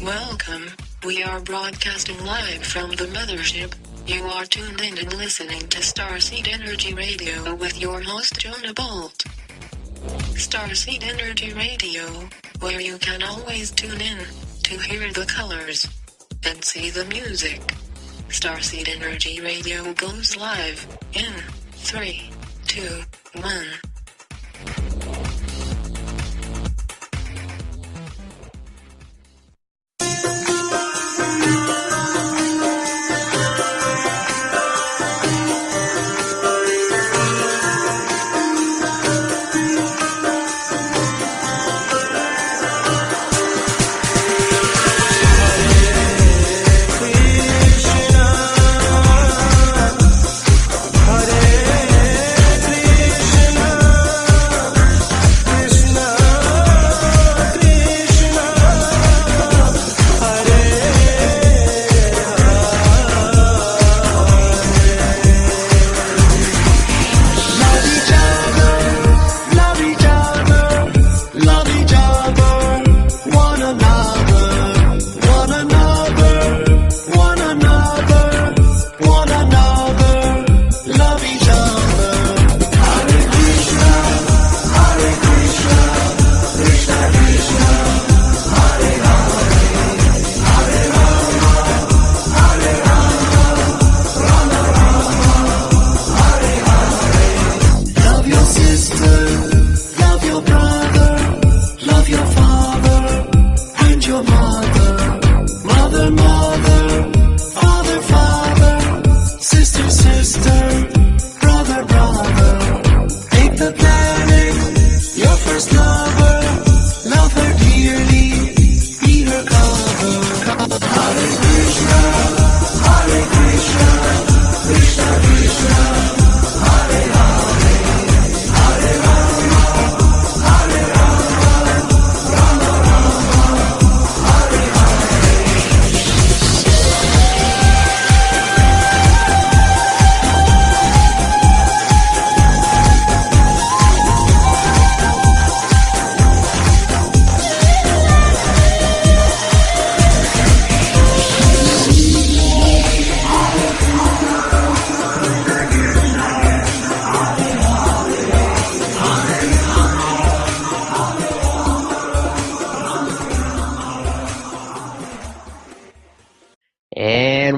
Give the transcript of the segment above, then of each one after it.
Welcome. We are broadcasting live from the mothership. You are tuned in and listening to Starseed Energy Radio with your host Jonah Bolt. Starseed Energy Radio, where you can always tune in to hear the colors and see the music. Starseed Energy Radio goes live in 3, 2, 1.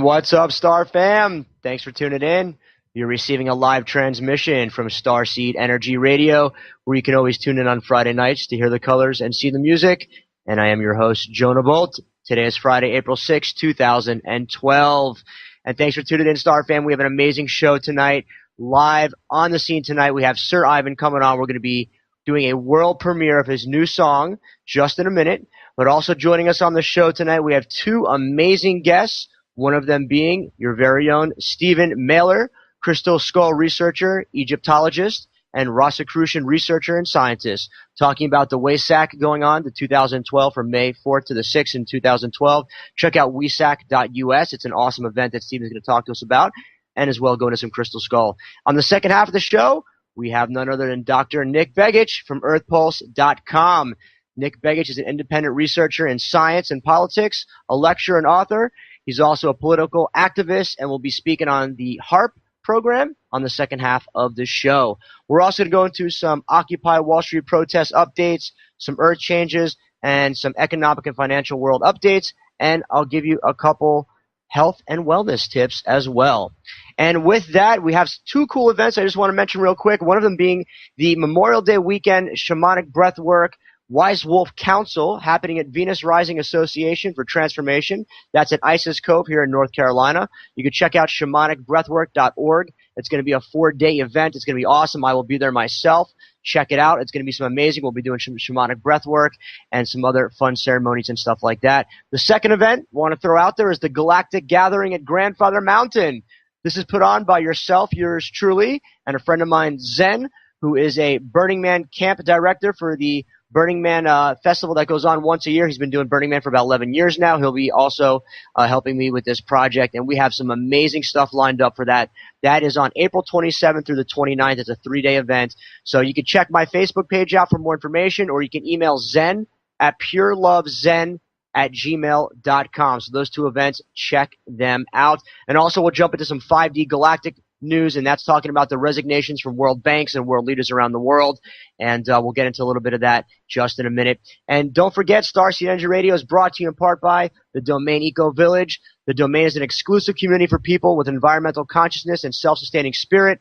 What's up, Star Fam? Thanks for tuning in. You're receiving a live transmission from Starseed Energy Radio, where you can always tune in on Friday nights to hear the colors and see the music. And I am your host, Jonah Bolt. Today is Friday, April 6, 2012. And thanks for tuning in, Star Fam. We have an amazing show tonight. Live on the scene tonight, we have Sir Ivan coming on. We're going to be doing a world premiere of his new song just in a minute. But also joining us on the show tonight, we have two amazing guests. One of them being your very own Stephen Mehler, crystal skull researcher, Egyptologist, and Rosicrucian researcher and scientist, talking about the WESAC going on to 2012 from May 4th to the 6th in 2012. Check out wesac.us. It's an awesome event that Stephen's going to talk to us about, and as well go into some crystal skull. On the second half of the show, we have none other than Dr. Nick Begich from earthpulse.com. Nick Begich is an independent researcher in science and politics, a lecturer and author. He's also a political activist and will be speaking on the HAARP program on the second half of the show. We're also going to go into some Occupy Wall Street protest updates, some earth changes, and some economic and financial world updates. And I'll give you a couple health and wellness tips as well. And with that, we have two cool events I just want to mention real quick. One of them being the Memorial Day weekend shamanic breathwork Wise Wolf Council happening at Venus Rising Association for Transformation. That's at Isis Cove here in North Carolina. You can check out shamanicbreathwork.org. It's going to be a 4-day event. It's going to be awesome. I will be there myself. Check it out. It's going to be some amazing. We'll be doing some shamanic breathwork and some other fun ceremonies and stuff like that. The second event I want to throw out there is the Galactic Gathering at Grandfather Mountain. This is put on by yourself, yours truly, and a friend of mine, Zen, who is a Burning Man camp director for the Burning Man festival that goes on once a year. He's been doing Burning Man for about 11 years now. He'll be also helping me with this project, and we have some amazing stuff lined up for that. That is on April 27th through the 29th. It's a 3-day event. So you can check my Facebook page out for more information, or you can email Zen at purelovezen gmail.com. So those two events, check them out. And also we'll jump into some 5D galactic news, and that's talking about the resignations from world banks and world leaders around the world. And we'll get into a little bit of that just in a minute. And don't forget, Starseed Energy Radio is brought to you in part by the Domain Eco Village. The Domain is an exclusive community for people with environmental consciousness and self-sustaining spirit.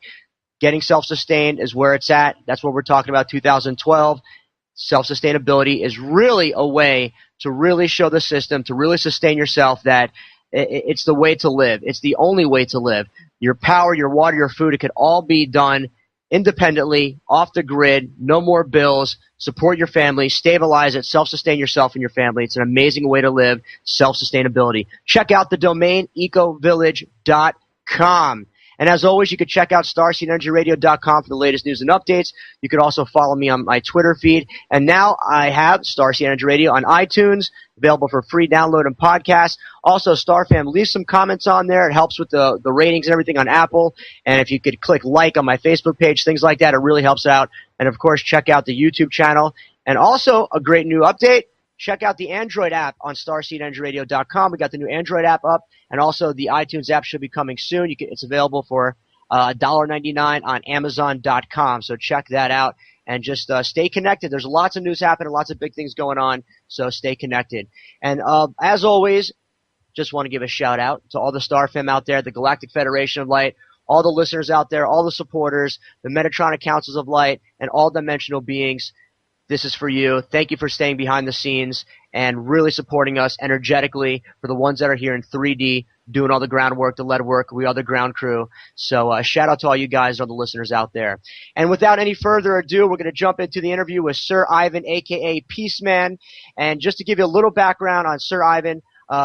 Getting self-sustained is where it's at. That's what we're talking about, 2012. Self-sustainability is really a way to really show the system, to really sustain yourself, that it's the way to live. It's the only way to live. Your power, your water, your food, it could all be done independently, off the grid, no more bills. Support your family, stabilize it, self-sustain yourself and your family. It's an amazing way to live, self-sustainability. Check out the domain ecovillage.com. And as always, you can check out StarseedEnergyRadio.com for the latest news and updates. You can also follow me on my Twitter feed. And now I have Starseed Energy Radio on iTunes, available for free download and podcast. Also, StarFam, leave some comments on there. It helps with the ratings and everything on Apple. And if you could click like on my Facebook page, things like that, it really helps out. And, of course, check out the YouTube channel. And also, a great new update. Check out the Android app on StarseedEnergyRadio.com. We got the new Android app up, and also the iTunes app should be coming soon. It's available for $1.99 on Amazon.com, so check that out. And just stay connected. There's lots of news happening, lots of big things going on, so stay connected. And as always, just want to give a shout-out to all the Star Fam out there, the Galactic Federation of Light, all the listeners out there, all the supporters, the Metatronic Councils of Light, and all dimensional beings. This is for you. Thank you for staying behind the scenes and really supporting us energetically. For the ones that are here in 3D, doing all the groundwork, the lead work, we are the ground crew. So shout out to all you guys, all the listeners out there. And without any further ado, we're going to jump into the interview with Sir Ivan, a.k.a. Peaceman. And just to give you a little background on Sir Ivan,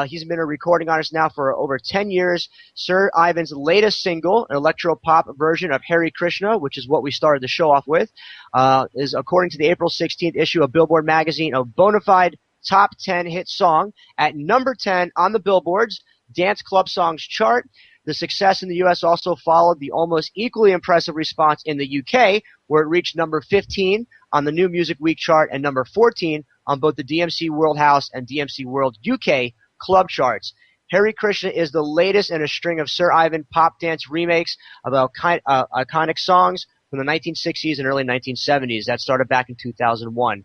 he's been a recording artist now for over 10 years. Sir Ivan's latest single, an electro-pop version of Hare Krishna, which is what we started the show off with, is, according to the April 16th issue of Billboard magazine, a bona fide top 10 hit song at number 10 on the Billboard's Dance Club Songs chart. The success in the U.S. also followed the almost equally impressive response in the U.K., where it reached number 15 on the New Music Week chart and number 14 on both the DMC World House and DMC World UK club charts. Hare Krishna is the latest in a string of Sir Ivan pop dance remakes of iconic songs from the 1960s and early 1970s. That started back in 2001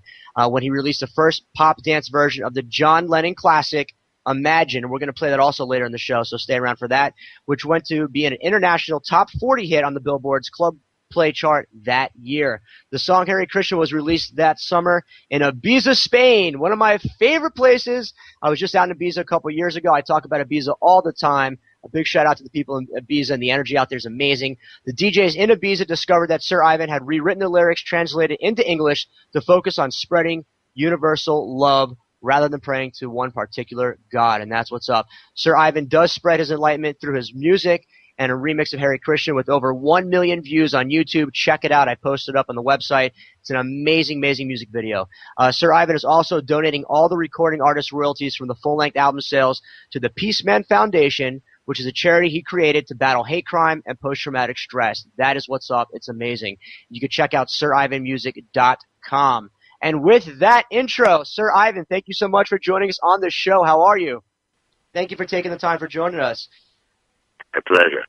when he released the first pop dance version of the John Lennon classic Imagine. We're going to play that also later in the show, so stay around for that, which went to be an international top 40 hit on the Billboard's Club Play chart that year. The song Hare Krishna was released that summer in Ibiza, Spain, one of my favorite places. I was just out in Ibiza a couple years ago. I talk about Ibiza all the time. A big shout out to the people in Ibiza, and the energy out there is amazing. The DJs in Ibiza discovered that Sir Ivan had rewritten the lyrics, translated into English to focus on spreading universal love rather than praying to one particular god, and that's what's up. Sir Ivan does spread his enlightenment through his music and a remix of Hare Krishna with over 1 million views on YouTube. Check it out. I posted it up on the website. It's an amazing, amazing music video. Sir Ivan is also donating all the recording artist royalties from the full-length album sales to the Peaceman Foundation, which is a charity he created to battle hate crime and post-traumatic stress. That is what's up. It's amazing. You can check out SirIvanMusic.com. And with that intro, Sir Ivan, thank you so much for joining us on the show. How are you? Thank you for taking the time for joining us. A pleasure.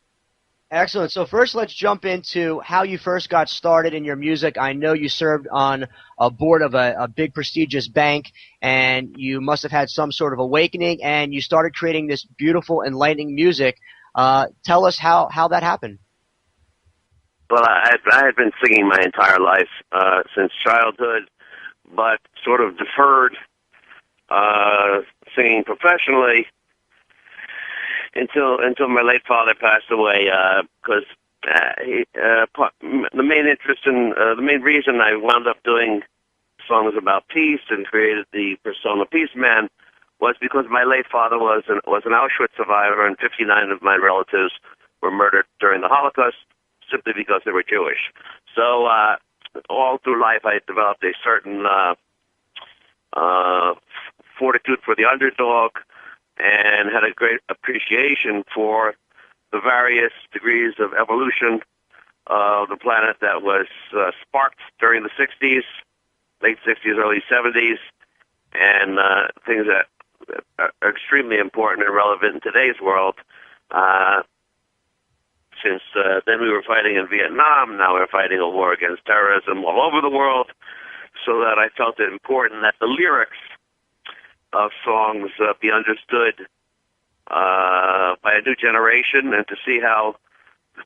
Excellent. So first, let's jump into how you first got started in your music. I know you served on a board of a big prestigious bank, and you must have had some sort of awakening, and you started creating this beautiful, enlightening music. Tell us how that happened. Well, I had been singing my entire life since childhood, but sort of deferred singing professionally until my late father passed away, because the main reason I wound up doing songs about peace and created the persona Peaceman was because my late father was an Auschwitz survivor, and 59 of my relatives were murdered during the Holocaust simply because they were Jewish. So all through life I developed a certain fortitude for the underdog, and had a great appreciation for the various degrees of evolution of the planet that was sparked during the 60s, late 60s, early 70s, and things that extremely important and relevant in today's world. Since then we were fighting in Vietnam, now we're fighting a war against terrorism all over the world, so that I felt it important that the lyrics of songs be understood by a new generation, and to see how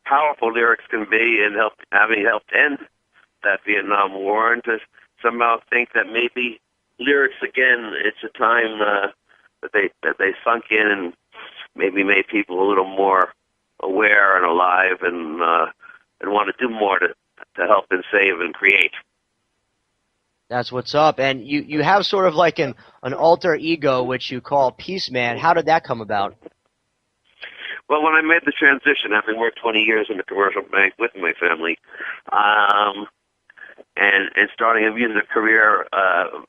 powerful lyrics can be in having helped end that Vietnam War, and to somehow think that maybe lyrics again, it's a time that they sunk in and maybe made people a little more aware and alive, and want to do more to help and save and create. That's what's up. And you have sort of like an alter ego, which you call Peace Man. How did that come about? Well, when I made the transition, having worked 20 years in the commercial bank with my family, and starting a music career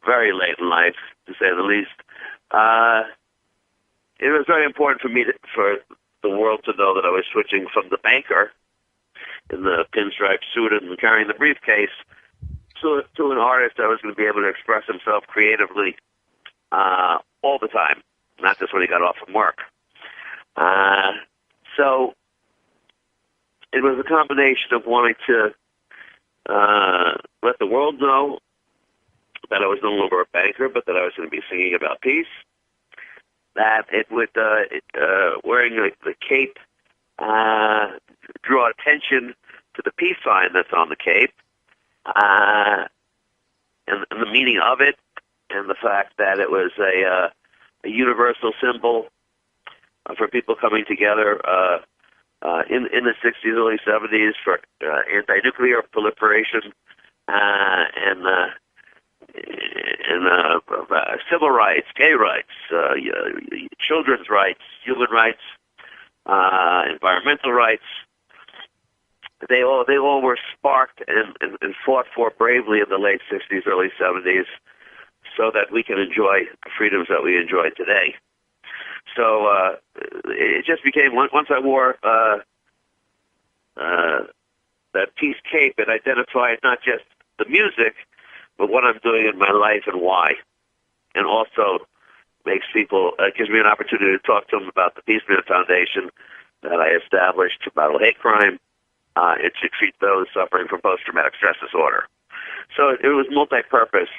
very late in life, to say the least, it was very important for me for the world to know that I was switching from the banker in the pinstripe suit and carrying the briefcase to an artist that was going to be able to express himself creatively all the time, not just when he got off from work. So it was a combination of wanting to let the world know that I was no longer a banker, but that I was going to be singing about peace. That it would, wearing the cape, draw attention to the peace sign that's on the cape, and the meaning of it, and the fact that it was a universal symbol for people coming together in the 60s, early 70s for anti-nuclear proliferation and civil rights, gay rights, children's rights, human rights, environmental rights. They all were sparked and fought for bravely in the late 60s, early 70s, so that we can enjoy the freedoms that we enjoy today. So it just became, once I wore that peace cape, it identified not just the music, but what I'm doing in my life and why. And also makes people, gives me an opportunity to talk to them about the Peace Man Foundation that I established to battle hate crime and to treat those suffering from post-traumatic stress disorder. So it was multi-purpose.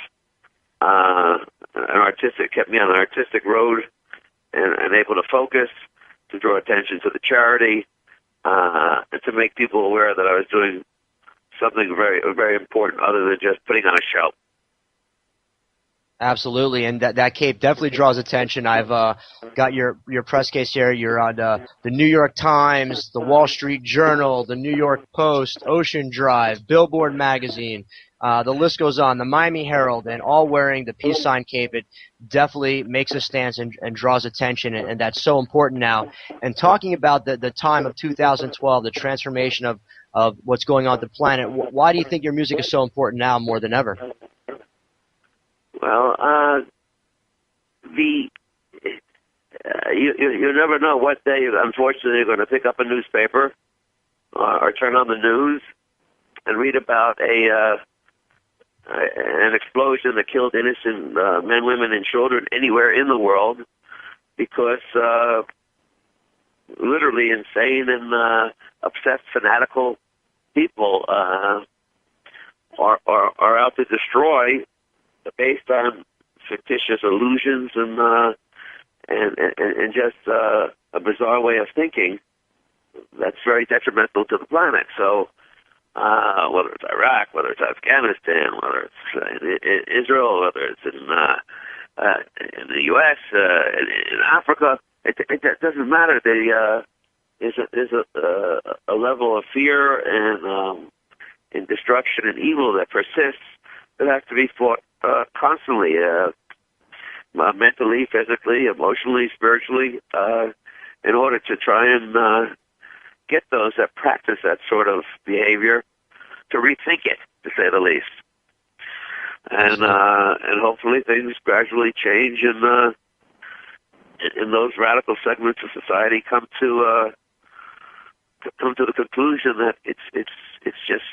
Kept me on an artistic road and able to focus, to draw attention to the charity, and to make people aware that I was doing something very, very important other than just putting on a show. Absolutely, and that cape definitely draws attention. I've got your press case here. You're on the New York Times, the Wall Street Journal, the New York Post, Ocean Drive, Billboard Magazine. The list goes on, the Miami Herald, and all wearing the peace sign cape. It definitely makes a stance and draws attention, and that's so important now. And talking about the time of 2012, the transformation of what's going on with the planet, why do you think your music is so important now more than ever? Well, you never know what day, unfortunately, you're going to pick up a newspaper or turn on the news and read about an explosion that killed innocent men, women, and children anywhere in the world because literally insane and obsessed, fanatical people are out to destroy based on fictitious illusions and just a bizarre way of thinking that's very detrimental to the planet. So whether it's Iraq, whether it's Afghanistan, whether it's in Israel, whether it's in the U.S., in Africa, it doesn't matter. There's a level of fear and destruction and evil that persists that has to be fought constantly, mentally, physically, emotionally, spiritually, in order to try and get those that practice that sort of behavior to rethink it, to say the least. And hopefully things gradually change and those radical segments of society come to the conclusion that it's just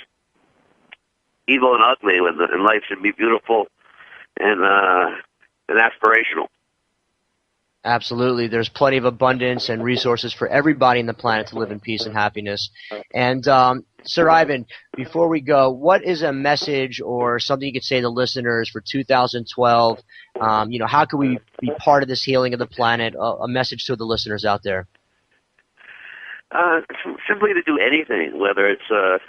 evil and ugly, and life should be beautiful and aspirational. Absolutely. There's plenty of abundance and resources for everybody in the planet to live in peace and happiness. And Sir Ivan, before we go, what is a message or something you could say to listeners for 2012? How can we be part of this healing of the planet? A message to the listeners out there. Simply to do anything, whether it's to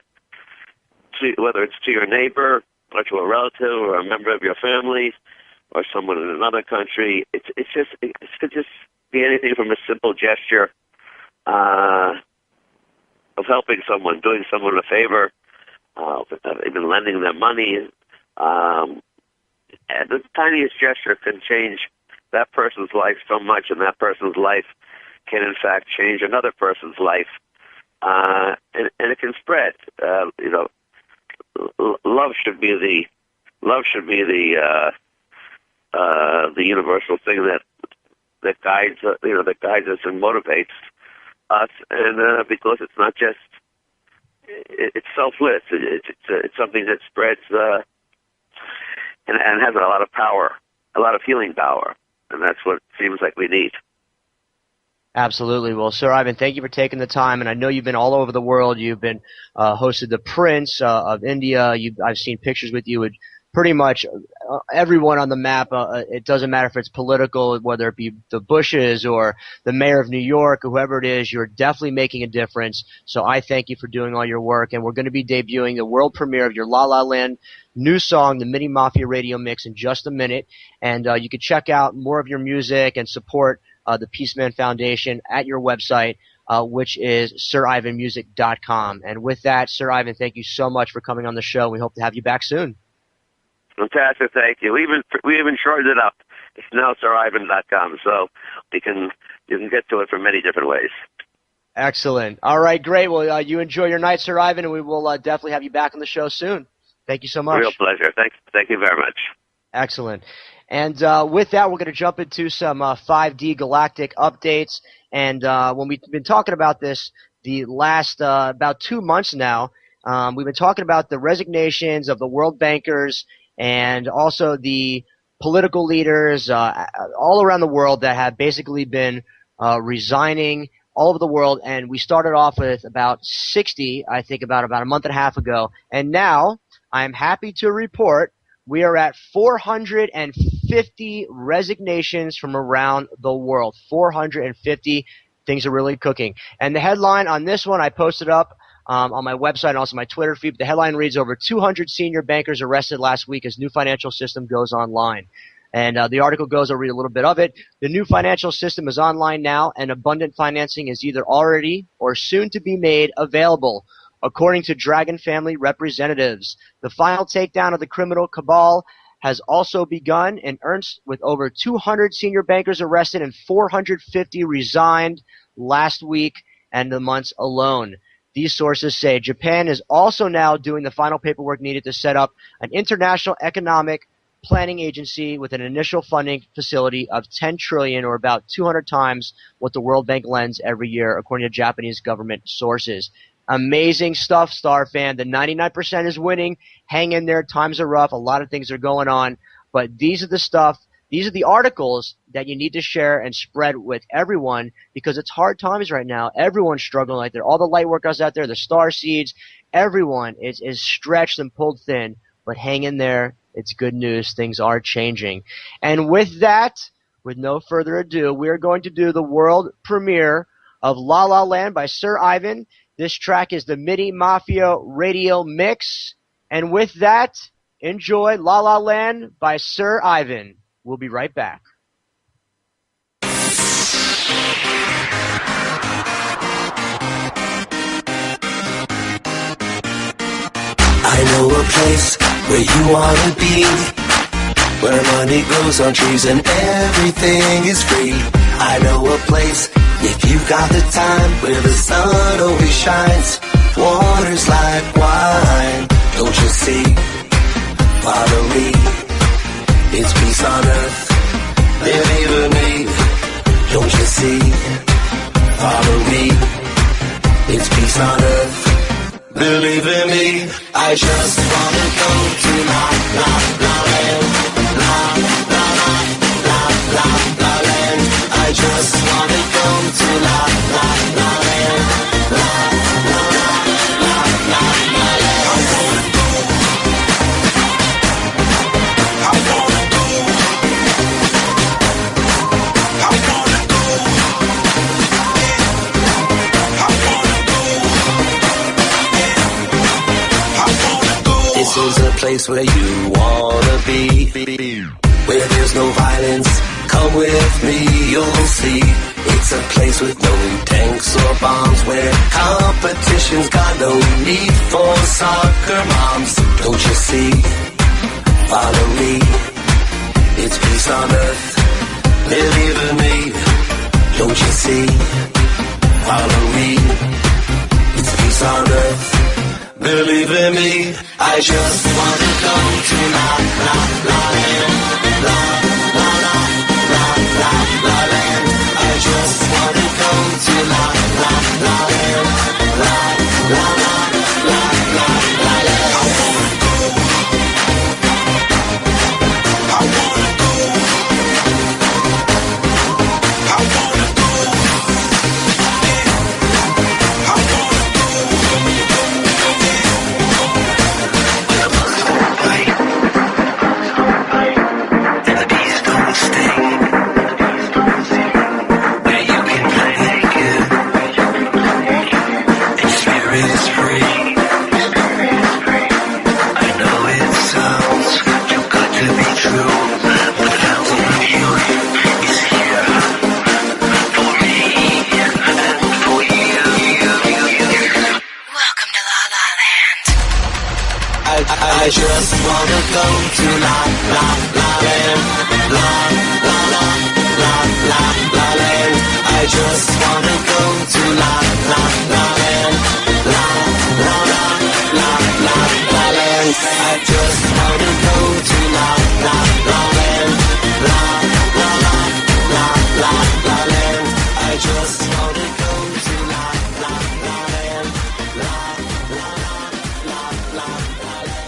your neighbor or to a relative or a member of your family or someone in another country. It could just be anything from a simple gesture of helping someone, doing someone a favor, even lending them money. And the tiniest gesture can change that person's life so much, and that person's life can in fact change another person's life, and it can spread. Love should be the universal thing that guides us and motivates us, and because it's not just it's selfless. It's something that spreads and has a lot of power, a lot of healing power, and that's what it seems like we need. Absolutely. Well, Sir Ivan, thank you for taking the time. And I know you've been all over the world. You've been hosted the Prince of India. I've seen pictures with you with pretty much everyone on the map. It doesn't matter if it's political, whether it be the Bushes or the mayor of New York or whoever it is. You're definitely making a difference. So I thank you for doing all your work. And we're going to be debuting the world premiere of your La La Land new song, the Mini Mafia Radio Mix, in just a minute. And you can check out more of your music and support the Peaceman Foundation at your website, which is sirivanmusic.com. And with that, Sir Ivan, thank you so much for coming on the show. We hope to have you back soon. Fantastic, thank you. We even shortened it up. It's now sirivan.com, so you can get to it from many different ways. Excellent. All right, great. Well, you enjoy your night, Sir Ivan, and we will definitely have you back on the show soon. Thank you so much. Real pleasure. Thank you very much. Excellent. And with that, we're going to jump into some 5D galactic updates. And when we've been talking about this the last about 2 months now, we've been talking about the resignations of the world bankers and also the political leaders all around the world that have basically been resigning all over the world. And we started off with about 60, I think about a month and a half ago. And now I'm happy to report we are at 450 resignations from around the world. 450. Things are really cooking. And the headline on this one, I posted up on my website and also my Twitter feed. The headline reads, over 200 senior bankers arrested last week as new financial system goes online. And the article goes, I'll read a little bit of it. The new financial system is online now, and abundant financing is either already or soon to be made available, according to Dragon family representatives. The final takedown of the criminal cabal has also begun in earnest, with over 200 senior bankers arrested and 450 resigned last week and the months alone. These sources say Japan is also now doing the final paperwork needed to set up an international economic planning agency with an initial funding facility of 10 trillion, or about 200 times what the World Bank lends every year, according to Japanese government sources. Amazing stuff, Star fan. The 99% is winning. Hang in there. Times are rough. A lot of things are going on. But these are the articles that you need to share and spread with everyone, because it's hard times right now. Everyone's struggling like all the light workers out there, the Starseeds, everyone is stretched and pulled thin. But hang in there. It's good news. Things are changing. And with that, with no further ado, we're going to do the world premiere of La La Land by Sir Ivan. This track is the Mini Mafia Radio Mix. And with that, enjoy La La Land by Sir Ivan. We'll be right back. I know a place where you want to be, where money grows on trees and everything is free. I know a place, if you've got the time, where the sun always shines, water's like wine. Don't you see? Follow me. It's peace on earth. Believe in me. Don't you see? Follow me. It's peace on earth. Believe in me. I just wanna go to La La La Land. La La La La La La Land. I place where you wanna be. Where there's no violence, come with me, you'll see. It's a place with no tanks or bombs, where competition's got no need for soccer moms. Don't you see? Follow me. It's peace on earth. Believe in me. Don't you see? Follow me. It's peace on earth. Believe in me. I just wanna go to La La La Land. La La La La La La Land. I just wanna go to La La La Land. La La La La La La Land. I wanna go. I wanna go. I wanna go. I wanna go. And the bees don't sting. Where you can play naked. And spirit is free. I know it sounds too good to be true, but the fountain of healing is here for me and for you. Welcome to La La Land. I just wanna go to La La La Land. La La La La La La Land. I just wanna go to La La La Land. La La La La La La Land. I just wanna go to La La La Land. La La La La La La Land. I just wanna go to La La La Land. La La La La La Land.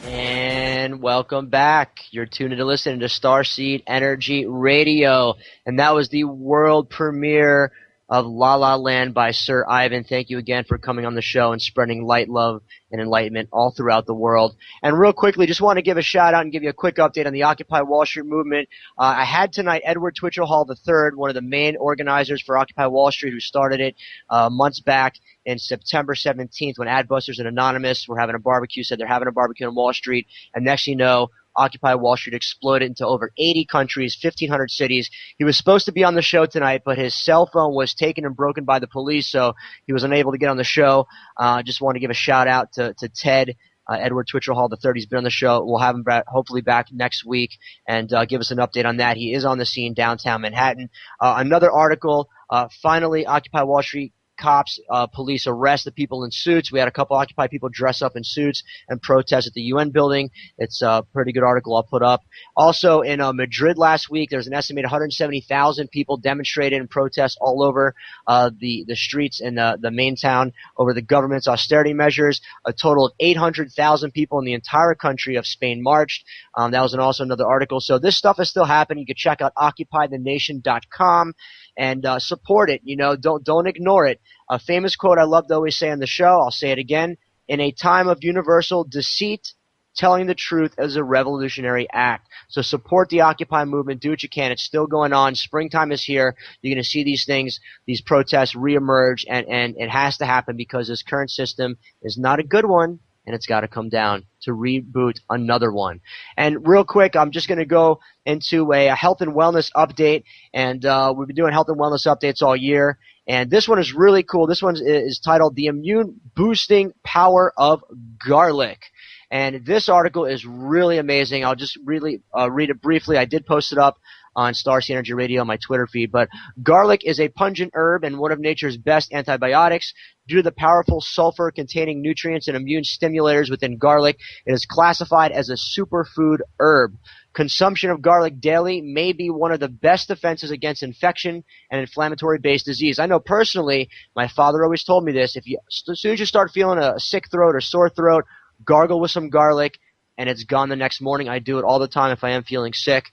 And welcome back. You're tuned in to listening to Starseed Energy Radio. And that was the world premiere of La La Land by Sir Ivan. Thank you again for coming on the show and spreading light, love, and enlightenment all throughout the world. And real quickly, just want to give a shout out and give you a quick update on the Occupy Wall Street movement. I had tonight Edward Twitchell Hall III, one of the main organizers for Occupy Wall Street, who started it months back in September 17th when Adbusters and Anonymous were having a barbecue, said they're having a barbecue on Wall Street. And next thing you know, Occupy Wall Street exploded into over 80 countries, 1,500 cities. He was supposed to be on the show tonight, but his cell phone was taken and broken by the police, so he was unable to get on the show. Just want to give a shout-out to Ted, Edward Twitchell Hall III. He's been on the show. We'll have him hopefully back next week and give us an update on that. He is on the scene downtown Manhattan. Another article, finally, Occupy Wall Street cops, police arrest the people in suits. We had a couple Occupy people dress up in suits and protest at the UN building. It's a pretty good article I'll put up. Also in Madrid last week, there's an estimated 170,000 people demonstrated and protest all over the streets in the main town over the government's austerity measures. A total of 800,000 people in the entire country of Spain marched. That was also another article. So this stuff is still happening. You can check out occupythenation.com and support it. You know, don't ignore it. A famous quote I love to always say on the show, I'll say it again: in a time of universal deceit, telling the truth is a revolutionary act. So support the Occupy movement. Do what you can. It's still going on. Springtime is here. You're going to see these things, these protests reemerge, and it has to happen because this current system is not a good one, and it's got to come down to reboot another one. And real quick, I'm just going to go into a health and wellness update, and we've been doing health and wellness updates all year. And this one is really cool. This one is titled The Immune Boosting Power of Garlic. And this article is really amazing. I'll just really read it briefly. I did post it up on Starseed Energy Radio on my Twitter feed. But garlic is a pungent herb and one of nature's best antibiotics. Due to the powerful sulfur-containing nutrients and immune stimulators within garlic, it is classified as a superfood herb. Consumption of garlic daily may be one of the best defenses against infection and inflammatory-based disease. I know personally, my father always told me this: as soon as you start feeling a sick throat or sore throat, gargle with some garlic, and it's gone the next morning. I do it all the time if I am feeling sick.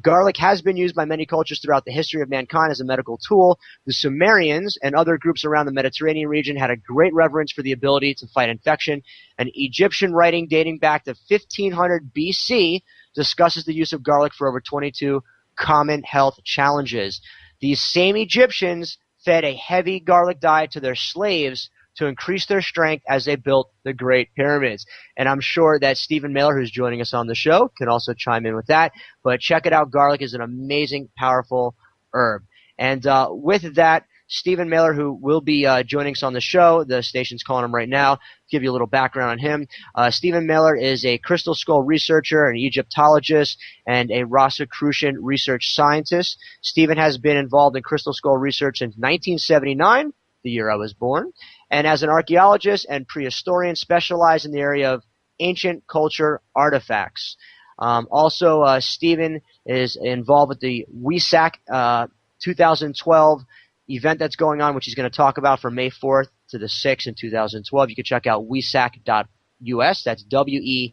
Garlic has been used by many cultures throughout the history of mankind as a medical tool. The Sumerians and other groups around the Mediterranean region had a great reverence for the ability to fight infection. An Egyptian writing dating back to 1500 BC discusses the use of garlic for over 22 common health challenges. These same Egyptians fed a heavy garlic diet to their slaves to increase their strength as they built the Great Pyramids. And I'm sure that Stephen Mehler, who's joining us on the show, can also chime in with that. But check it out. Garlic is an amazing, powerful herb. And with that, Stephen Mehler, who will be joining us on the show, the station's calling him right now, give you a little background on him. Stephen Mehler is a crystal skull researcher, an Egyptologist, and a Rosicrucian research scientist. Stephen has been involved in crystal skull research since 1979, the year I was born, and as an archaeologist and prehistorian specialized in the area of ancient culture artifacts. Also, Stephen is involved with the WESAC 2012 event that's going on, which he's going to talk about from May 4th to the 6th in 2012. You can check out wesak.us. That's WESAK.us.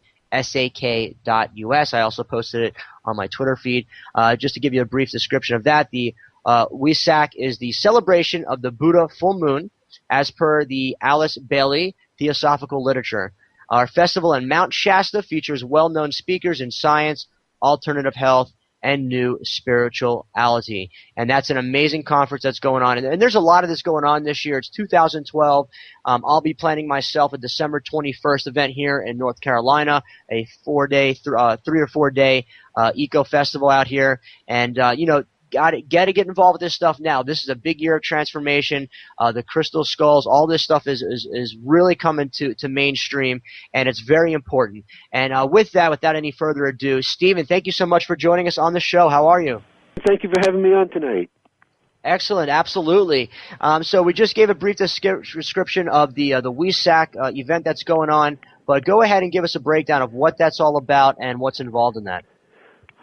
I also posted it on my Twitter feed. Just to give you a brief description of that, the WESAK is the celebration of the Buddha full moon as per the Alice Bailey Theosophical Literature. Our festival in Mount Shasta features well-known speakers in science, alternative health, and new spirituality. And that's an amazing conference that's going on. And there's a lot of this going on this year. It's 2012. I'll be planning myself a December 21st event here in North Carolina, a 3 or 4 day eco festival out here. And, got to get involved with this stuff now. This is a big year of transformation. The crystal skulls, all this stuff is really coming to mainstream, and it's very important. And with that, without any further ado, Stephen, thank you so much for joining us on the show. How are you? Thank you for having me on tonight. Excellent, absolutely. So we just gave a brief description of the WESAC event that's going on, but go ahead and give us a breakdown of what that's all about and what's involved in that.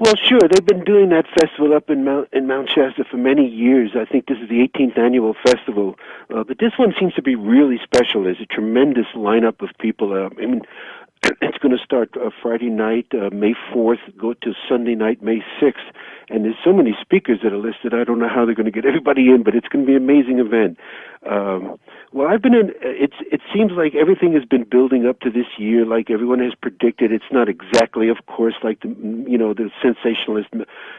Well, sure. They've been doing that festival up in Mount Shasta for many years. I think this is the 18th annual festival. But this one seems to be really special. There's a tremendous lineup of people. It's going to start Friday night, May 4th, go to Sunday night, May 6th. And there's so many speakers that are listed, I don't know how they're going to get everybody in, but it's going to be an amazing event. Well, I've been in, it seems like everything has been building up to this year, like everyone has predicted. It's not exactly, of course, like the sensationalist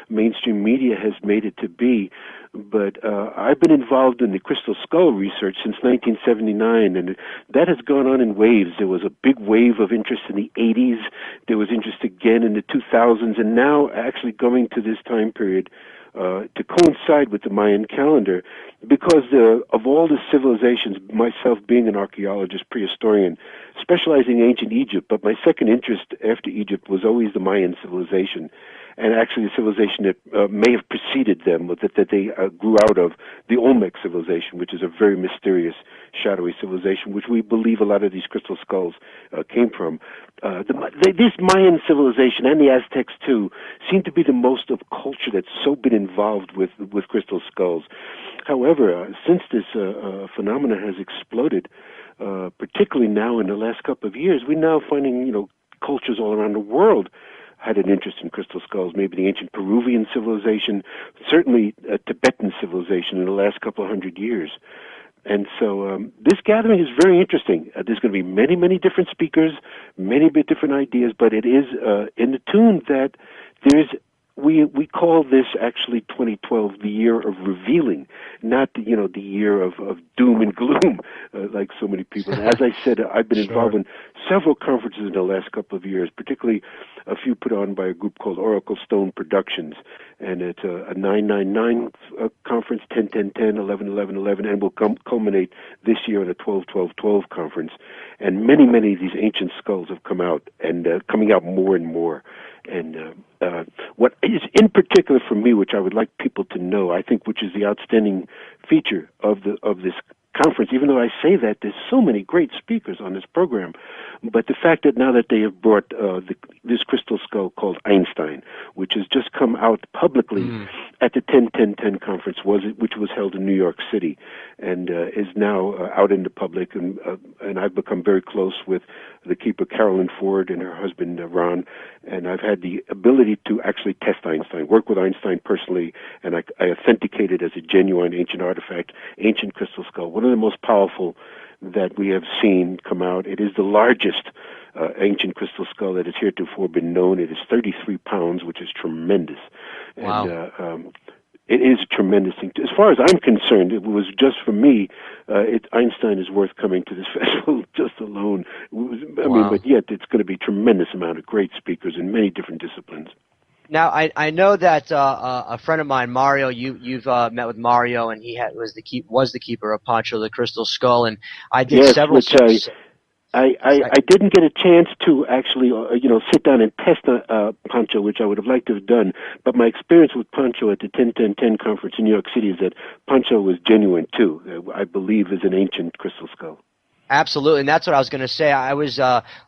mainstream media has made it to be. But I've been involved in the crystal skull research since 1979, and that has gone on in waves. There was a big wave of interest in the 80s. There was interest again in the 2000s, and now actually going to this time period to coincide with the Mayan calendar, because of all the civilizations, myself being an archaeologist, prehistorian, specializing in ancient Egypt, but my second interest after Egypt was always the Mayan civilization, and actually the civilization that may have preceded them, that they grew out of, the Olmec civilization, which is a very mysterious, shadowy civilization, which we believe a lot of these crystal skulls came from. This Mayan civilization, and the Aztecs too, seem to be the most of culture that's so been involved with crystal skulls. However, since this phenomena has exploded, particularly now in the last couple of years, we're now finding, cultures all around the world had an interest in crystal skulls, maybe the ancient Peruvian civilization, certainly Tibetan civilization in the last couple of hundred years. And so this gathering is very interesting. There's going to be many, many different speakers, many different ideas, but it is in the tune that there's we call this actually 2012 the year of revealing, not the year of doom and gloom like so many people. And as I said, I've been involved in several conferences in the last couple of years, particularly a few put on by a group called Oracle Stone Productions, and it's a 999 conference, 10-10-10, 11-11-11, and will culminate this year in a 12-12-12 conference. And many of these ancient skulls have come out, and coming out more and more. And what is in particular for me, which I would like people to know, I think, which is the outstanding feature of this conference, even though I say that, there's so many great speakers on this program, but the fact that now that they have brought this crystal skull called Einstein, which has just come out publicly at the 10-10-10 conference, which was held in New York City, and is now out in the public, and I've become very close with the keeper Carolyn Ford and her husband Ron, and I've had the ability to actually test Einstein, work with Einstein personally, and I authenticate it as a genuine ancient artifact, ancient crystal skull, one of the most powerful that we have seen come out. It is the largest ancient crystal skull that has heretofore been known. It is 33 pounds, which is tremendous. Wow. And it is a tremendous thing. As far as I'm concerned, it was just for me, Einstein is worth coming to this festival just alone. I Wow. mean, but yet it's going to be a tremendous amount of great speakers in many different disciplines. Now, I know that a friend of mine, Mario, you've met with Mario, and he was the keeper of Pancho the Crystal Skull, and I did Yes, several. which I didn't get a chance to actually, sit down and test Pancho, which I would have liked to have done. But my experience with Pancho at the 10-10-10 conference in New York City is that Pancho was genuine too. I believe is an ancient crystal skull. Absolutely, and that's what I was going to say. I was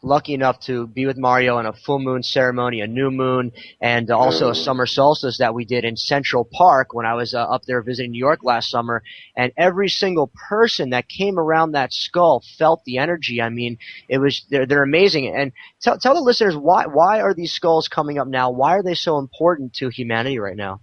lucky enough to be with Mario on a full moon ceremony, a new moon, and also a summer solstice that we did in Central Park when I was up there visiting New York last summer. And every single person that came around that skull felt the energy. I mean, they're amazing. And tell the listeners why are these skulls coming up now? Why are they so important to humanity right now?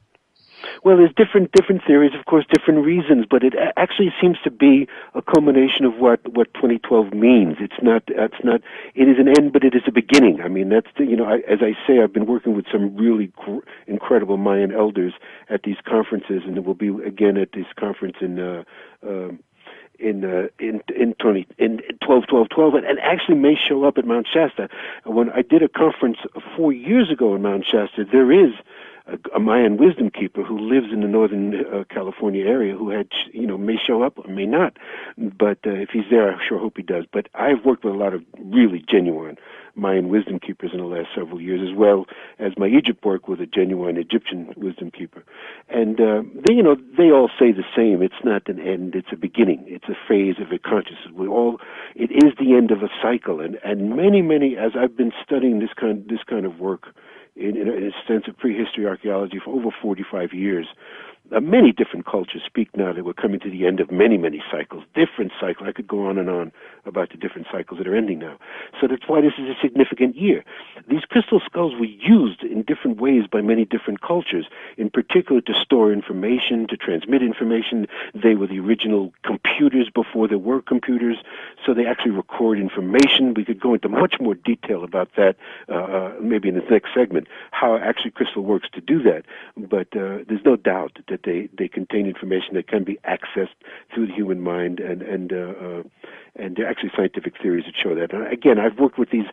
Well, there's different theories, of course, different reasons, but it actually seems to be a culmination of what 2012 means. It is an end, but it is a beginning. I mean, that's as I say, I've been working with some really incredible Mayan elders at these conferences, and it will be again at this conference in 12-12-12, and actually may show up at Mount Shasta. When I did a conference 4 years ago in Mount Shasta, there is a Mayan wisdom keeper who lives in the northern California area who may show up or may not. But if he's there, I sure hope he does. But I've worked with a lot of really genuine Mayan wisdom keepers in the last several years, as well as my Egypt work with a genuine Egyptian wisdom keeper. And they all say the same. It's not an end, it's a beginning. It's a phase of a consciousness. It is the end of a cycle. And many, as I've been studying this kind of work in a sense of prehistory archaeology for over 45 years, many different cultures speak now that we're coming to the end of many cycles, different cycles. I could go on and on about the different cycles that are ending now. So that's why this is a significant year. These crystal skulls were used in different ways by many different cultures, in particular to store information, to transmit information. They were the original computers before there were computers, so they actually record information. We could go into much more detail about that maybe in the next segment, how actually crystal works to do that. But there's no doubt that they contain information that can be accessed through the human mind, and there are actually scientific theories that show that. And again, I've worked with these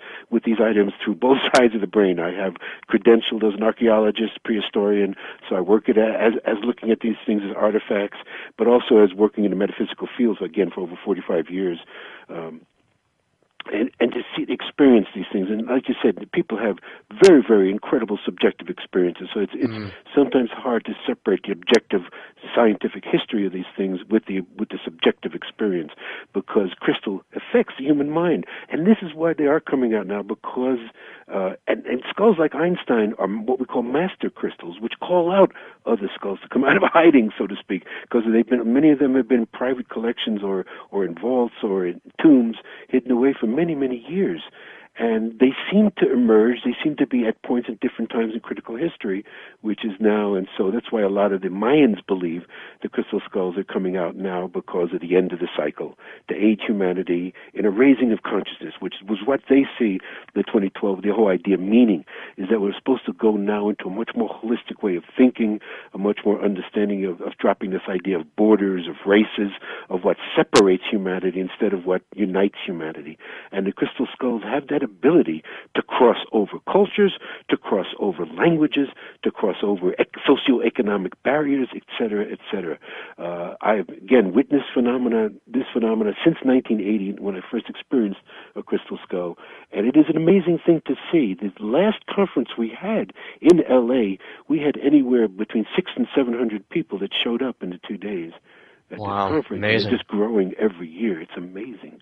items through both sides of the brain. I have credentialed as an archaeologist, prehistorian, so I work as looking at these things as artifacts, but also as working in the metaphysical fields again for over 45 years. And to experience these things, and like you said, people have very, very incredible subjective experiences. So it's sometimes hard to separate the objective scientific history of these things with the subjective experience, because crystal affects the human mind, and this is why they are coming out now. Because and skulls like Einstein are what we call master crystals, which call out other skulls to come out of hiding, so to speak, because many of them have been in private collections or in vaults or in tombs, hidden away for many years. And they seem to emerge, they seem to be at points at different times in critical history, which is now, and so that's why a lot of the Mayans believe the crystal skulls are coming out now because of the end of the cycle, to aid humanity in a raising of consciousness, which was what they see the 2012, the whole idea of meaning, is that we're supposed to go now into a much more holistic way of thinking, a much more understanding of dropping this idea of borders, of races, of what separates humanity instead of what unites humanity. And the crystal skulls have that ability to cross over cultures, to cross over languages, to cross over socioeconomic barriers, etc., etc. I've again witnessed this phenomena since 1980 when I first experienced a crystal skull, and it is an amazing thing to see. The last conference we had in LA, we had anywhere between 600 and 700 people that showed up in the 2 days at this conference. Amazing. It's just growing every year. It's amazing.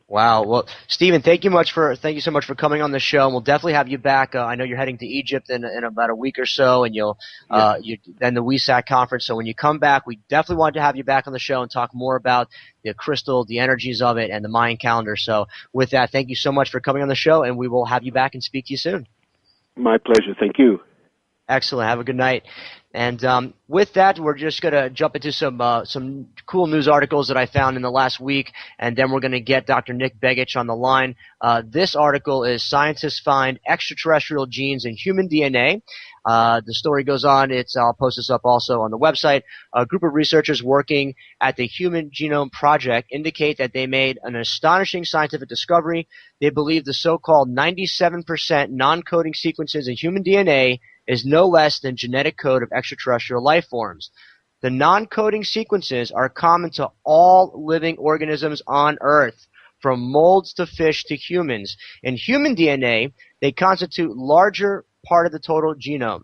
Wow. Well, Stephen, thank you so much for coming on the show. And we'll definitely have you back. I know you're heading to Egypt in about a week or so, and then the WESAC conference. So when you come back, we definitely want to have you back on the show and talk more about the crystal, the energies of it, and the Mayan calendar. So with that, thank you so much for coming on the show, and we will have you back and speak to you soon. My pleasure. Thank you. Excellent. Have a good night. And with that, we're just going to jump into some cool news articles that I found in the last week, and then we're going to get Dr. Nick Begich on the line. This article is Scientists Find Extraterrestrial Genes in Human DNA. The story goes on. I'll post this up also on the website. A group of researchers working at the Human Genome Project indicate that they made an astonishing scientific discovery. They believe the so-called 97% non-coding sequences in human DNA is no less than genetic code of extraterrestrial life forms. The non-coding sequences are common to all living organisms on Earth, from molds to fish to humans. In human DNA, they constitute larger part of the total genome,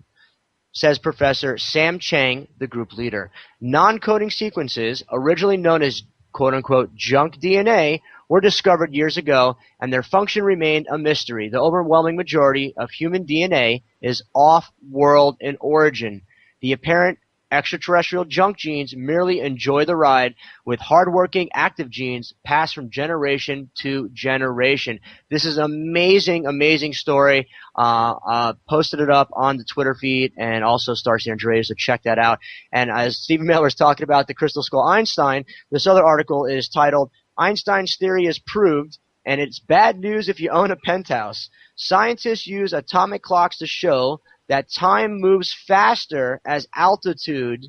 says Professor Sam Chang, the group leader. Non-coding sequences, originally known as quote-unquote junk DNA, were discovered years ago, and their function remained a mystery. The overwhelming majority of human DNA is off-world in origin. The apparent extraterrestrial junk genes merely enjoy the ride, with hardworking active genes passed from generation to generation. This is an amazing, amazing story. Posted it up on the Twitter feed and also Starseed Energy Radio, so check that out. And as Stephen Mehler is talking about the crystal skull Einstein, this other article is titled Einstein's Theory is Proved, and it's bad news if you own a penthouse. Scientists use atomic clocks to show that time moves faster as altitude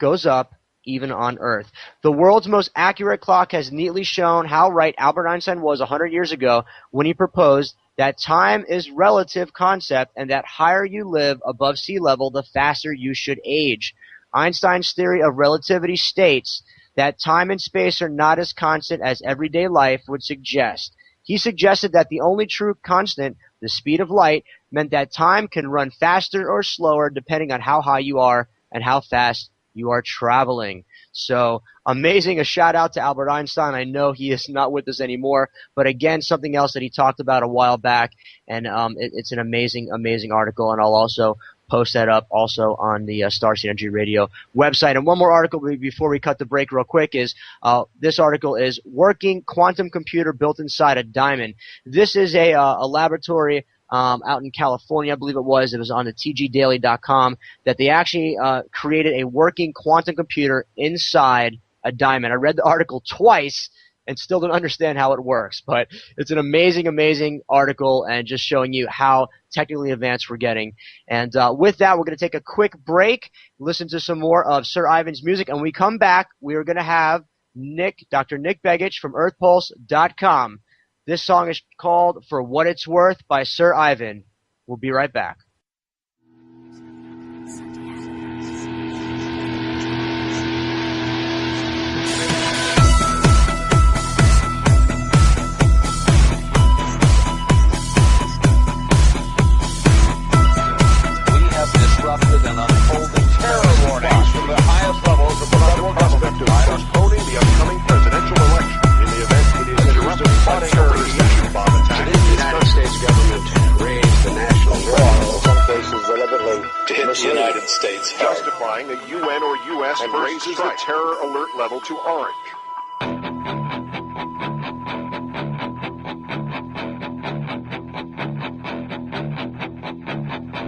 goes up, even on Earth. The world's most accurate clock has neatly shown how right Albert Einstein was 100 years ago when he proposed that time is relative concept and that higher you live above sea level, the faster you should age. Einstein's theory of relativity states that time and space are not as constant as everyday life would suggest. He suggested that the only true constant, the speed of light, meant that time can run faster or slower depending on how high you are and how fast you are traveling. So amazing. A shout out to Albert Einstein. I know he is not with us anymore, but again, something else that he talked about a while back, and it's an amazing, amazing article, and I'll also post that up also on the Starseed Energy Radio website. And one more article before we cut the break real quick is this article is Working Quantum Computer Built Inside a Diamond. This is a laboratory out in California, I believe it was. It was on the tgdaily.com that they actually created a working quantum computer inside a diamond. I read the article twice and still don't understand how it works, but it's an amazing, amazing article and just showing you how technically advanced we're getting. And with that, we're going to take a quick break, listen to some more of Sir Ivan's music, and when we come back, we are going to have Dr. Nick Begich from EarthPulse.com. This song is called For What It's Worth by Sir Ivan. We'll be right back. Disrupted and unfolding terror warnings from the highest levels of the federal government postponing the upcoming presidential election in the event it is interrupted by a radiation bomb attack. Today, the United States government raised the national law, in some cases deliberately to hit the United States, justifying a UN or U.S. and raises the terror alert level to orange.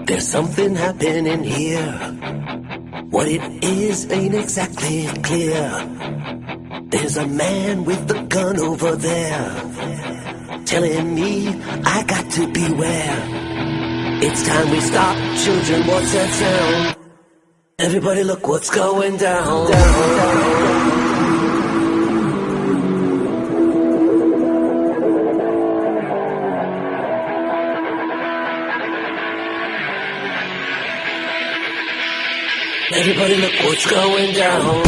There's something happening here. What it is ain't exactly clear. There's a man with a gun over there, telling me I got to beware. It's time we stop, children, what's that sound? Everybody look what's going down. Everybody look what's going down.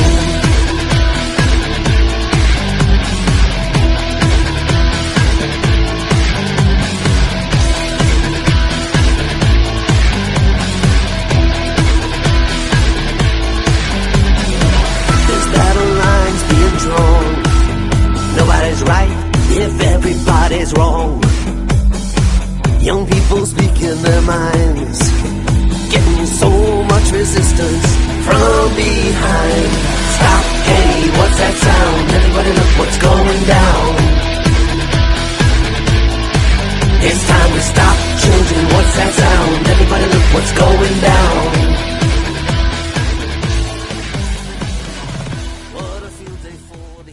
There's battle lines being drawn. Nobody's right if everybody's wrong. Young people speaking their minds, getting so much resistance from behind. Stop, hey, what's that sound? Everybody look what's going down. It's time to stop. Children, what's that sound? Everybody look what's going down. What a field day for the...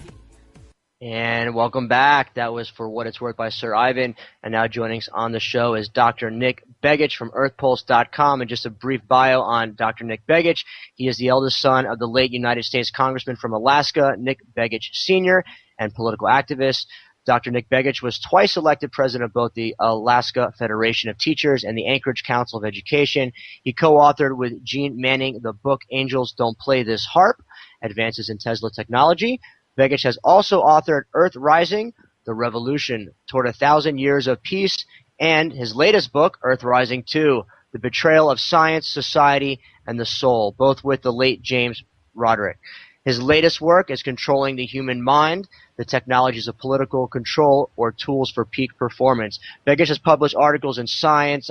And welcome back. That was For What It's Worth by Sir Ivan. And now joining us on the show is Dr. Nick Begich from EarthPulse.com. And just a brief bio on Dr. Nick Begich. He is the eldest son of the late United States Congressman from Alaska, Nick Begich Sr., and political activist. Dr. Nick Begich was twice elected president of both the Alaska Federation of Teachers and the Anchorage Council of Education. He co-authored with Gene Manning the book Angels Don't Play This HAARP, Advances in Tesla Technology. Begich has also authored Earth Rising, The Revolution Toward 1,000 Years of Peace, and his latest book, Earth Rising 2, The Betrayal of Science, Society, and the Soul, both with the late James Roderick. His latest work is Controlling the Human Mind, the Technologies of Political Control or Tools for Peak Performance. Begich has published articles in science,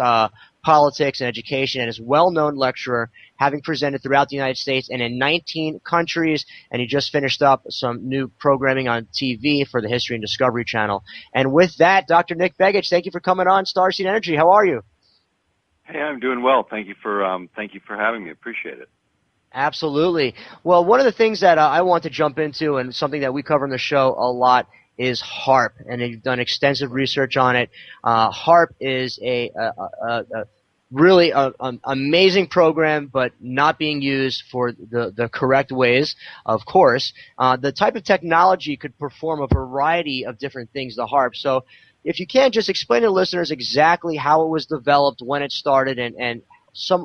politics, and education, and is a well-known lecturer, having presented throughout the United States and in 19 countries, and he just finished up some new programming on TV for the History and Discovery Channel. And with that, Dr. Nick Begich, thank you for coming on Starseed Energy. How are you? Hey, I'm doing well. Thank you for having me. Appreciate it. Absolutely. Well, one of the things that I want to jump into, and something that we cover on the show a lot, is HAARP, and you've done extensive research on it. HAARP is a really amazing program, but not being used for the correct ways, of course. The type of technology could perform a variety of different things, the HAARP. So if you can, just explain to listeners exactly how it was developed, when it started, and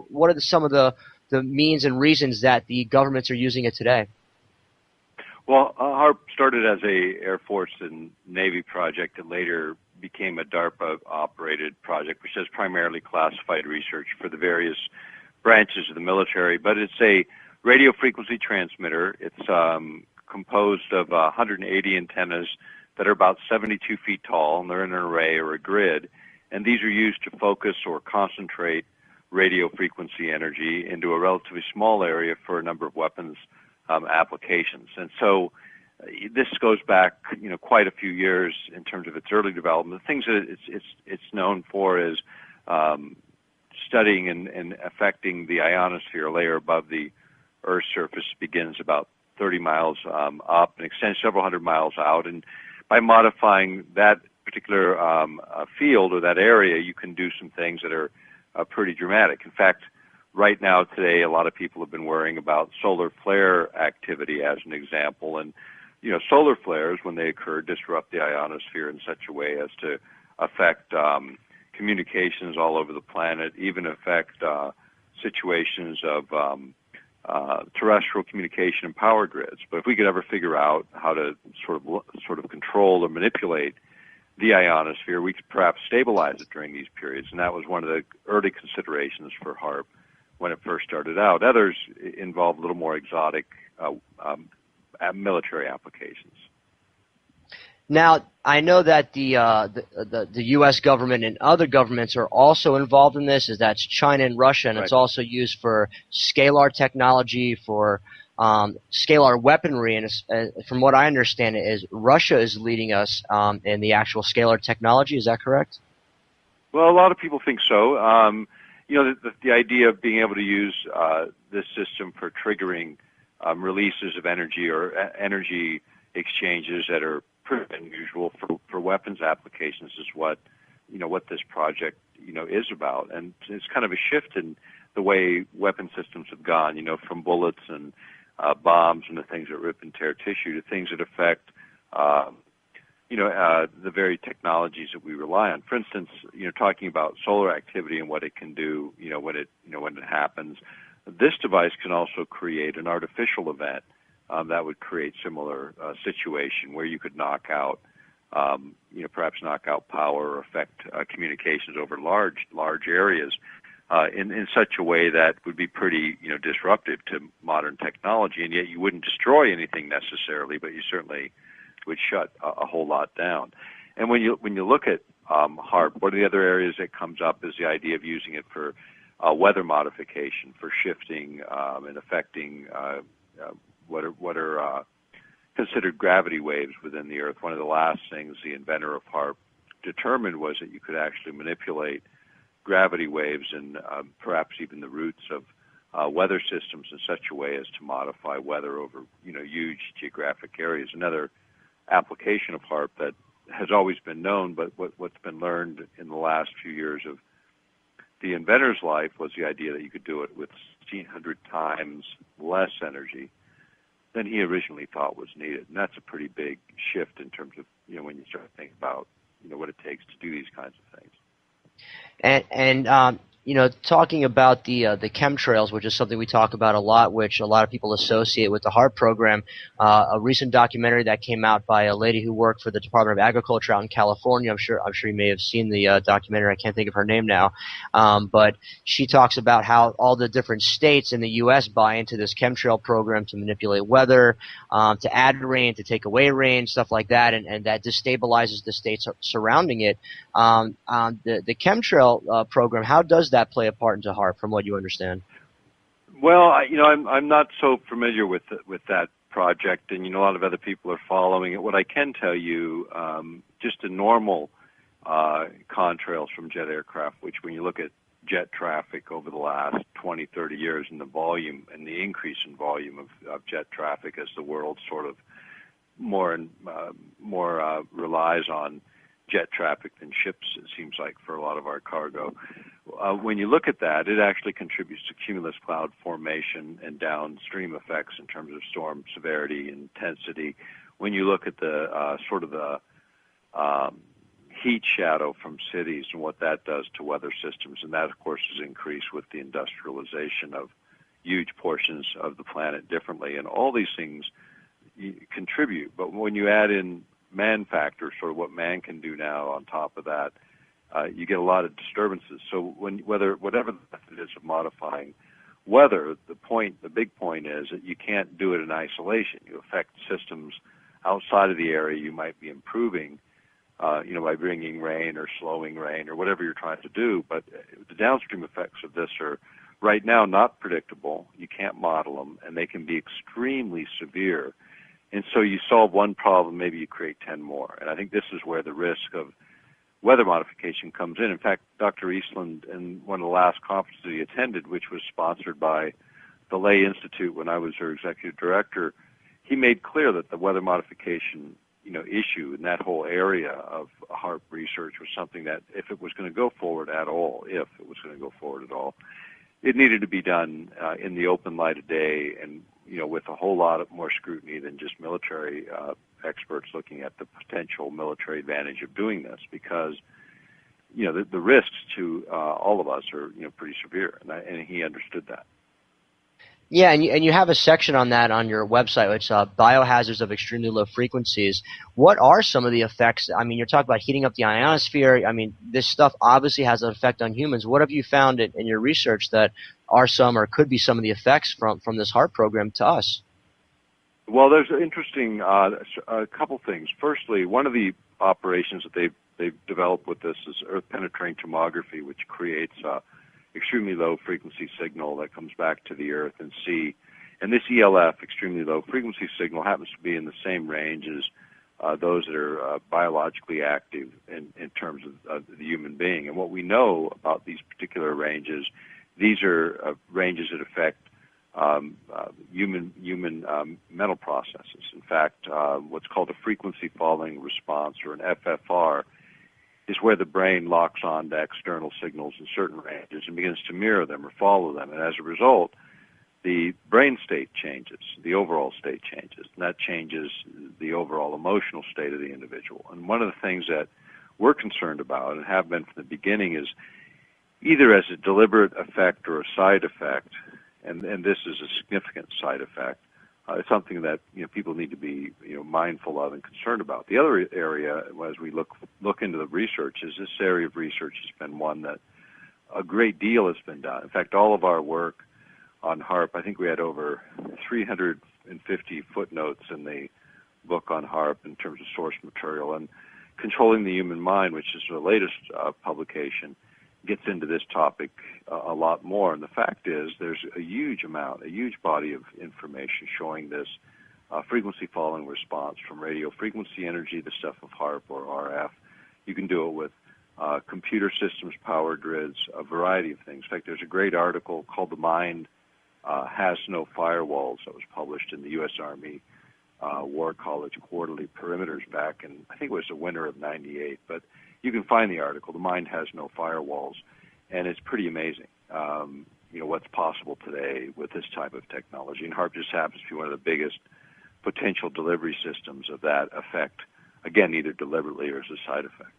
what are some of the means and reasons that the governments are using it today. Well, HAARP started as a Air Force and Navy project that later became a DARPA-operated project, which does primarily classified research for the various branches of the military. But it's a radio frequency transmitter. It's composed of 180 antennas that are about 72 feet tall, and they're in an array or a grid. And these are used to focus or concentrate radio frequency energy into a relatively small area for a number of weapons applications. And so this goes back, quite a few years in terms of its early development. The things that it's known for is studying and affecting the ionosphere layer above the Earth's surface. Begins about 30 miles up and extends several hundred miles out. And by modifying that particular field or that area, you can do some things that are pretty dramatic. In fact, right now today, a lot of people have been worrying about solar flare activity as an example. And, solar flares, when they occur, disrupt the ionosphere in such a way as to affect communications all over the planet, even affect situations of terrestrial communication and power grids. But if we could ever figure out how to sort of control or manipulate the ionosphere, we could perhaps stabilize it during these periods, and that was one of the early considerations for HAARP when it first started out. Others involved a little more exotic military applications. Now, I know that the U.S. government and other governments are also involved in this, as that's China and Russia, and Right. It's also used for scalar technology, for scalar weaponry, and from what I understand is Russia is leading us in the actual scalar technology. Is that correct? Well, a lot of people think so. The idea of being able to use this system for triggering releases of energy or energy exchanges that are pretty unusual for weapons applications is what this project is about. And it's kind of a shift in the way weapon systems have gone, from bullets and bombs and the things that rip and tear tissue to things that affect the very technologies that we rely on. For instance, talking about solar activity and what it can do, when it happens, this device can also create an artificial event that would create similar situation where you could knock out, perhaps knock out power or affect communications over large areas in such a way that would be pretty, disruptive to modern technology, and yet you wouldn't destroy anything necessarily, but you certainly would shut a whole lot down. And when you look at HAARP, one of the other areas that comes up is the idea of using it for weather modification, for shifting and affecting what are considered gravity waves within the Earth. One of the last things the inventor of HAARP determined was that you could actually manipulate gravity waves and perhaps even the roots of weather systems in such a way as to modify weather over, huge geographic areas. Another application of HAARP that has always been known, but what's been learned in the last few years of the inventor's life was the idea that you could do it with 1,600 times less energy than he originally thought was needed. And that's a pretty big shift in terms of, when you start to think about, what it takes to do these kinds of things. And talking about the chemtrails, which is something we talk about a lot, which a lot of people associate with the HAARP program. A recent documentary that came out by a lady who worked for the Department of Agriculture out in California. I'm sure you may have seen the documentary. I can't think of her name now, but she talks about how all the different states in the U.S. buy into this chemtrail program to manipulate weather, to add rain, to take away rain, stuff like that, and that destabilizes the states surrounding it. The chemtrail program, how does that play a part into HAARP, from what you understand? Well, I'm not so familiar with that project, and a lot of other people are following it. What I can tell you, just the normal contrails from jet aircraft, which when you look at jet traffic over the last 20, 30 years, and the volume and the increase in volume of jet traffic as the world sort of more relies on jet traffic than ships, it seems like, for a lot of our cargo. When you look at that, it actually contributes to cumulus cloud formation and downstream effects in terms of storm severity and intensity. When you look at the heat shadow from cities and what that does to weather systems, and that, of course, is increased with the industrialization of huge portions of the planet differently. And all these things contribute. But when you add in man factor, sort of what man can do now on top of that, you get a lot of disturbances. So whatever the method is of modifying weather, the big point is that you can't do it in isolation. You affect systems outside of the area you might be improving, by bringing rain or slowing rain or whatever you're trying to do. But the downstream effects of this are right now not predictable. You can't model them, and they can be extremely severe. And so you solve one problem, maybe you create 10 more. And I think this is where the risk of weather modification comes in. In fact, Dr. Eastland, in one of the last conferences he attended, which was sponsored by the Lay Institute when I was their executive director, he made clear that the weather modification issue in that whole area of HAARP research was something that if it was going to go forward at all, it needed to be done in the open light of day and with a whole lot of more scrutiny than just military experts looking at the potential military advantage of doing this, because the risks to all of us are pretty severe, and he understood that. Yeah, and you have a section on that on your website, which biohazards of extremely low frequencies. What are some of the effects? I mean, you're talking about heating up the ionosphere. I mean, this stuff obviously has an effect on humans. What have you found in your research that are some or could be some of the effects from this HAARP program to us? Well, there's interesting a couple things. Firstly, one of the operations that they've developed with this is earth penetrating tomography, which creates extremely low frequency signal that comes back to the earth and sea. And this ELF, extremely low frequency signal, happens to be in the same range as those that are biologically active in terms of the human being. And what we know about these particular ranges, these are ranges that affect human mental processes. In fact, what's called a frequency following response, or an FFR, is where the brain locks on to external signals in certain ranges and begins to mirror them or follow them. And as a result, the brain state changes, the overall state changes, and that changes the overall emotional state of the individual. And one of the things that we're concerned about, and have been from the beginning, is either as a deliberate effect or a side effect, and this is a significant side effect. It's something that people need to be mindful of and concerned about. The other area, as we look into the research, is this area of research has been one that a great deal has been done. In fact, all of our work on HAARP, I think we had over 350 footnotes in the book on HAARP in terms of source material. And Controlling the Human Mind, which is the latest publication, gets into this topic a lot more. And the fact is there's a huge body of information showing this frequency following response from radio frequency energy, the stuff of HAARP or RF, You can do it with computer systems, power grids, a variety of things. In fact, there's a great article called "The Mind Has No Firewalls" that was published in the U.S. Army War College Quarterly Perimeters back in, I think it was the winter of '98. But you can find the article, "The Mind Has No Firewalls," and it's pretty amazing. What's possible today with this type of technology. And HAARP just happens to be one of the biggest potential delivery systems of that effect, again, either deliberately or as a side effect.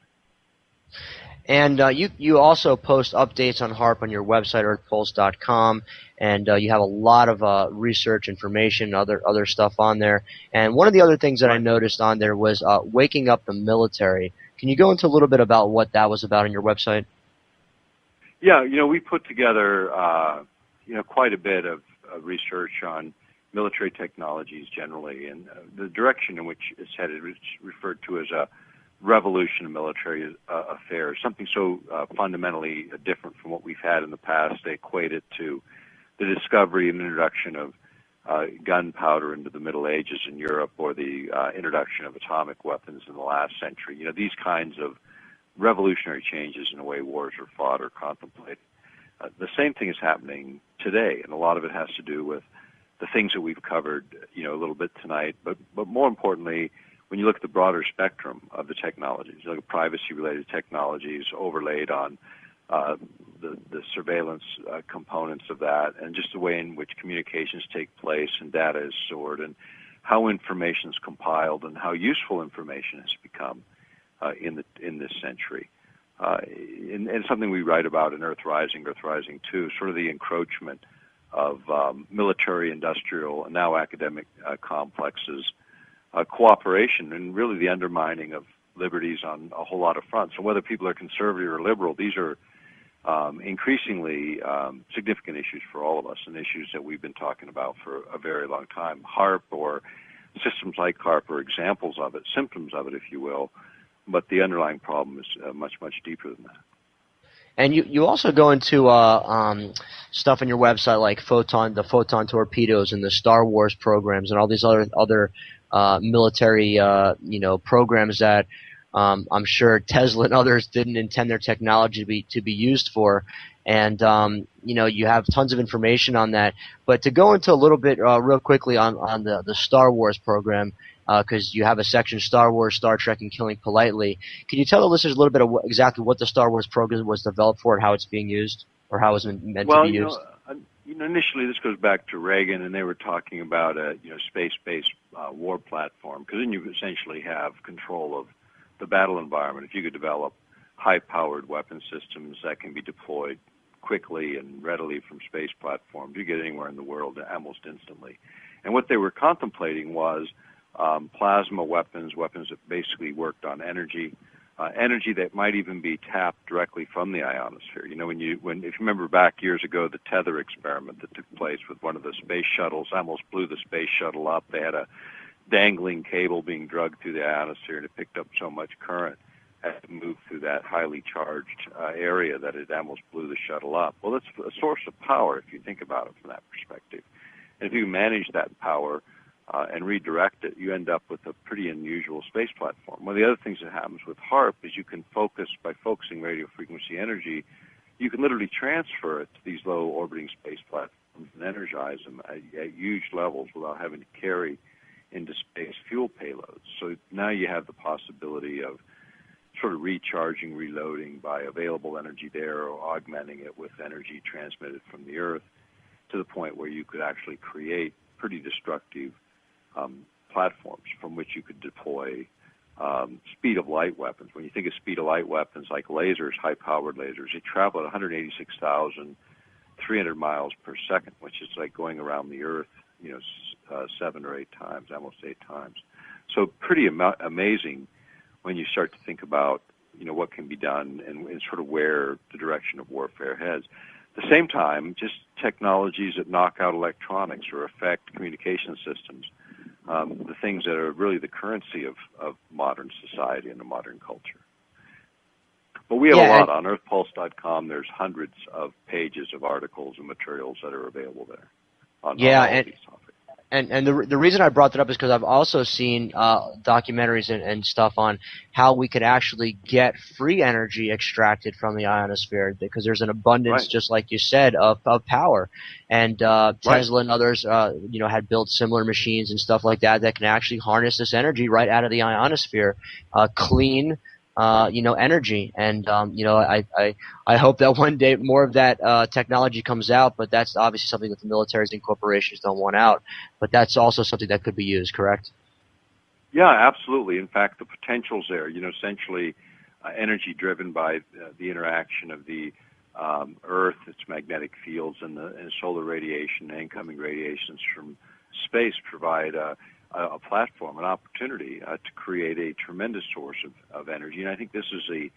And you also post updates on HAARP on your website, earthpulse.com, and you have a lot of research information, other stuff on there. And one of the other things that I noticed on there was waking up the military. Can you go into a little bit about what that was about on your website? Yeah, we put together, quite a bit of research on military technologies generally, and the direction in which it's headed is referred to as a revolution of military affairs, something so fundamentally different from what we've had in the past. They equate it to the discovery and introduction of gunpowder into the Middle Ages in Europe, or the introduction of atomic weapons in the last century. These kinds of revolutionary changes in the way wars are fought or contemplated. The same thing is happening today, and a lot of it has to do with the things that we've covered, a little bit tonight. But more importantly, when you look at the broader spectrum of the technologies, you look at privacy-related technologies overlaid on the surveillance components of that, and just the way in which communications take place and data is stored, and how information is compiled, and how useful information has become in this century. And something we write about in Earth Rising 2, sort of the encroachment of military, industrial, and now academic complexes, cooperation, and really the undermining of liberties on a whole lot of fronts. So whether people are conservative or liberal, these are increasingly significant issues for all of us, and issues that we've been talking about for a very long time. HAARP, or systems like HAARP, are examples of it, symptoms of it, if you will, but the underlying problem is much, much deeper than that. And you also go into stuff on your website like the photon torpedoes and the Star Wars programs and all these other military programs that I'm sure Tesla and others didn't intend their technology to be used for. And you have tons of information on that. But to go into a little bit real quickly on the Star Wars program, because you have a section, Star Wars, Star Trek, and Killing Politely. Can you tell the listeners a little bit of exactly what the Star Wars program was developed for, and how it's being used, or how it's meant to be used? Initially this goes back to Reagan, and they were talking about a space-based war platform, because then you essentially have control of the battle environment. If you could develop high-powered weapon systems that can be deployed quickly and readily from space platforms, you get anywhere in the world almost instantly. And what they were contemplating was plasma weapons that basically worked on energy that might even be tapped directly from the ionosphere. If you remember back years ago, the tether experiment that took place with one of the space shuttles almost blew the space shuttle up. They had a dangling cable being dragged through the ionosphere, and it picked up so much current as it moved through that highly charged area that it almost blew the shuttle up. Well, that's a source of power if you think about it from that perspective. And if you manage that power and redirect it, you end up with a pretty unusual space platform. One of the other things that happens with HAARP is you can by focusing radio frequency energy, you can literally transfer it to these low orbiting space platforms and energize them at huge levels without having to carry into space fuel payloads. So now you have the possibility of sort of recharging, reloading by available energy there, or augmenting it with energy transmitted from the Earth, to the point where you could actually create pretty destructive platforms from which you could deploy speed-of-light weapons. When you think of speed-of-light weapons like lasers, high-powered lasers, they travel at 186,300 miles per second, which is like going around the Earth, 7 or 8 times, almost 8 times. So pretty amazing when you start to think about, what can be done and sort of where the direction of warfare heads. At the same time, just technologies that knock out electronics or affect communication systems, the things that are really the currency of modern society and the modern culture. But we have a lot on earthpulse.com. There's hundreds of pages of articles and materials that are available there on all these topics. And the reason I brought that up is because I've also seen documentaries and stuff on how we could actually get free energy extracted from the ionosphere, because there's an abundance, Right. just like you said, of power. And Right. Tesla and others, had built similar machines and stuff like that can actually harness this energy right out of the ionosphere, clean. Energy, and I hope that one day more of that technology comes out. But that's obviously something that the militaries and corporations don't want out. But that's also something that could be used, correct? Yeah, absolutely. In fact, the potential's there. Essentially, energy driven by the interaction of the Earth, its magnetic fields, and solar radiation, incoming radiations from space provide a platform, an opportunity to create a tremendous source of energy. And I think this is a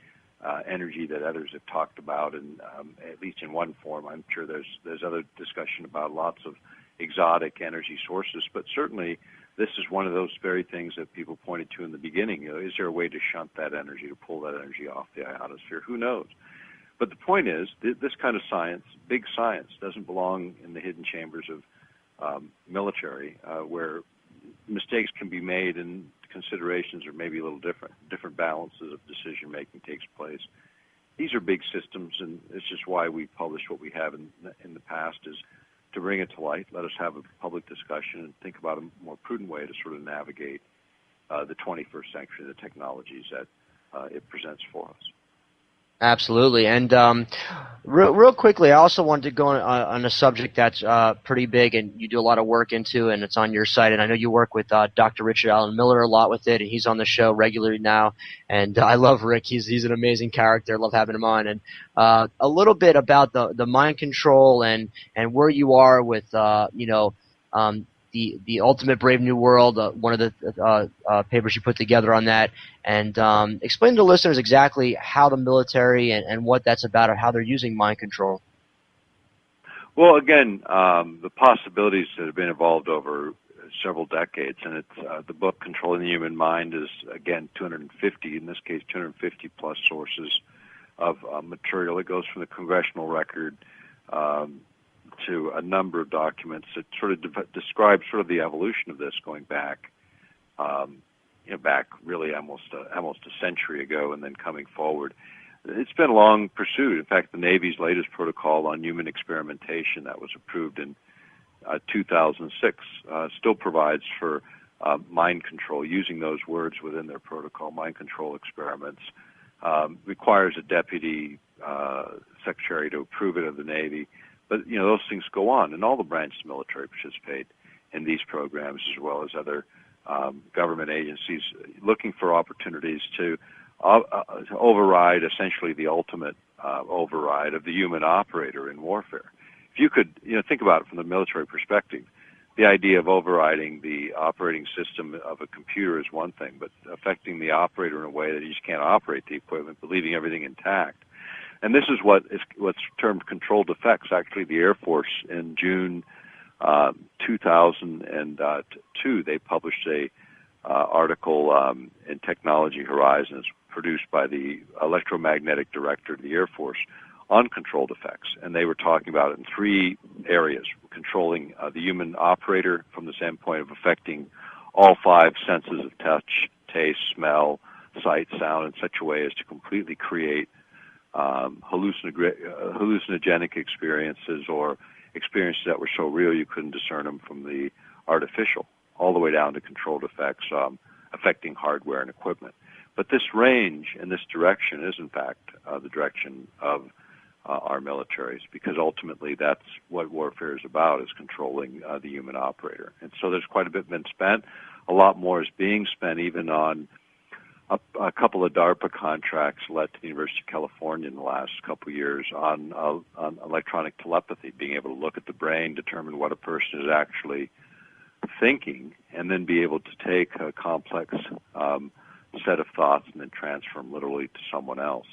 energy that others have talked about, and at least in one form. I'm sure there's other discussion about lots of exotic energy sources, but certainly this is one of those very things that people pointed to in the beginning. Is there a way to shunt that energy, to pull that energy off the ionosphere? Who knows? But the point is, this kind of science, big science, doesn't belong in the hidden chambers of military, where mistakes can be made and considerations are maybe a little different balances of decision making takes place. These are big systems, and it's just why we publish what we have in the past, is to bring it to light, let us have a public discussion, and think about a more prudent way to sort of navigate the 21st century, the technologies that it presents for us. Absolutely. And real quickly, I also wanted to go on a subject that's pretty big and you do a lot of work into, and it's on your site. And I know you work with Dr. Richard Allen Miller a lot with it, and he's on the show regularly now. And I love Rick. He's an amazing character. I love having him on. And a little bit about the mind control and where you are with, the Ultimate Brave New World, one of the papers you put together on that, and explain to listeners exactly how the military and what that's about, or how they're using mind control. Well, again, the possibilities that have been evolved over several decades, and it's the book Controlling the Human Mind is, again, 250, in this case 250 plus sources of material. It goes from the congressional record to a number of documents that sort of describe sort of the evolution of this, going back, back really almost a century ago, and then coming forward. It's been long pursued. In fact, the Navy's latest protocol on human experimentation that was approved in 2006 still provides for mind control, using those words within their protocol. Mind control experiments requires a deputy secretary to approve it of the Navy. But, those things go on, and all the branches of the military participate in these programs, as well as other government agencies, looking for opportunities to override essentially the ultimate override of the human operator in warfare. If you could, think about it from the military perspective, the idea of overriding the operating system of a computer is one thing, but affecting the operator in a way that he just can't operate the equipment, but leaving everything intact. And this is what's termed controlled effects. Actually, the Air Force in June 2002, they published a article in Technology Horizons, produced by the electromagnetic director of the Air Force, on controlled effects. And they were talking about it in three areas: controlling the human operator from the standpoint of affecting all five senses of touch, taste, smell, sight, sound, in such a way as to completely create hallucinogenic experiences, or experiences that were so real you couldn't discern them from the artificial, all the way down to controlled effects affecting hardware and equipment. But this range and this direction is, in fact, the direction of our militaries, because ultimately that's what warfare is about, is controlling the human operator. And so there's quite a bit been spent. A lot more is being spent, even on a couple of DARPA contracts led to the University of California in the last couple of years on electronic telepathy, being able to look at the brain, determine what a person is actually thinking, and then be able to take a complex set of thoughts and then transfer them literally to someone else.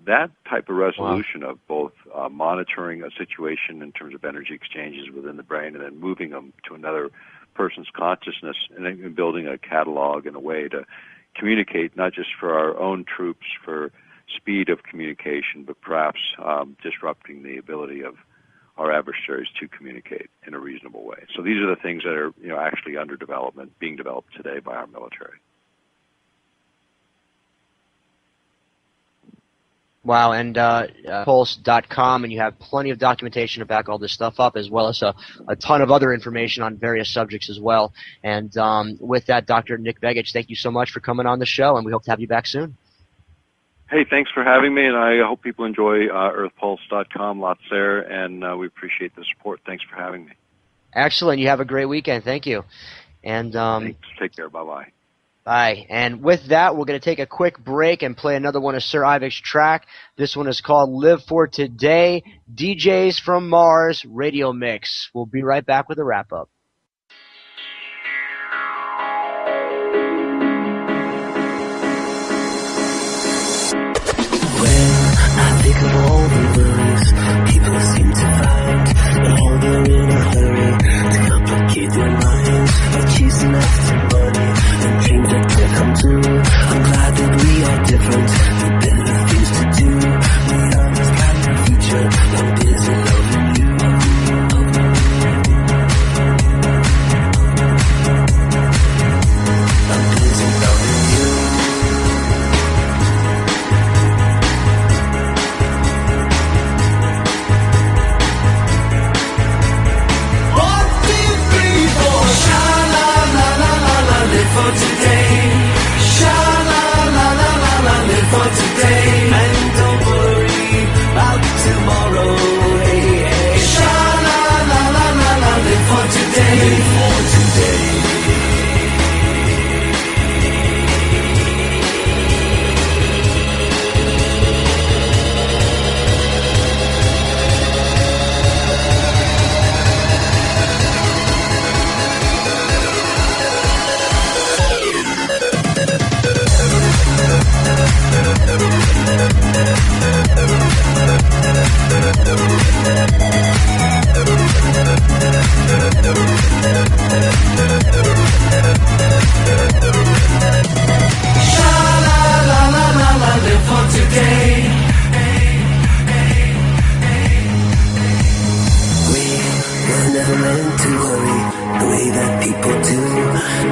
That type of resolution of both monitoring a situation in terms of energy exchanges within the brain and then moving them to another person's consciousness, and then building a catalog in a way to communicate not just for our own troops for speed of communication, but perhaps disrupting the ability of our adversaries to communicate in a reasonable way. So these are the things that are actually under development, being developed today by our military. Wow, and pulse.com, and you have plenty of documentation to back all this stuff up, as well as a ton of other information on various subjects as well. And with that, Dr. Nick Begich, thank you so much for coming on the show, and we hope to have you back soon. Hey, thanks for having me, and I hope people enjoy earthpulse.com. Lots there, and we appreciate the support. Thanks for having me. Excellent. You have a great weekend. Thank you. And thanks. Take care. Bye-bye. Bye. And with that, we're going to take a quick break and play another one of Sir Ivik's track. This one is called Live for Today, DJs from Mars Radio Mix. We'll be right back with a wrap-up. I think of all the worries people seem to find, and how they're in a hurry to complicate their minds by chasing after money and dreams that can't come true. I'm glad that we are different, with better things to do. We understand the future, I'm busy loving you. I'm busy loving you. For today, sha-la-la-la-la-la, live for today, and don't worry about tomorrow, hey, hey, sha-la-la-la-la-la, live for today, live for today. Sha-la-la-la-la-la, live for today. We were never meant to hurry the way that people do,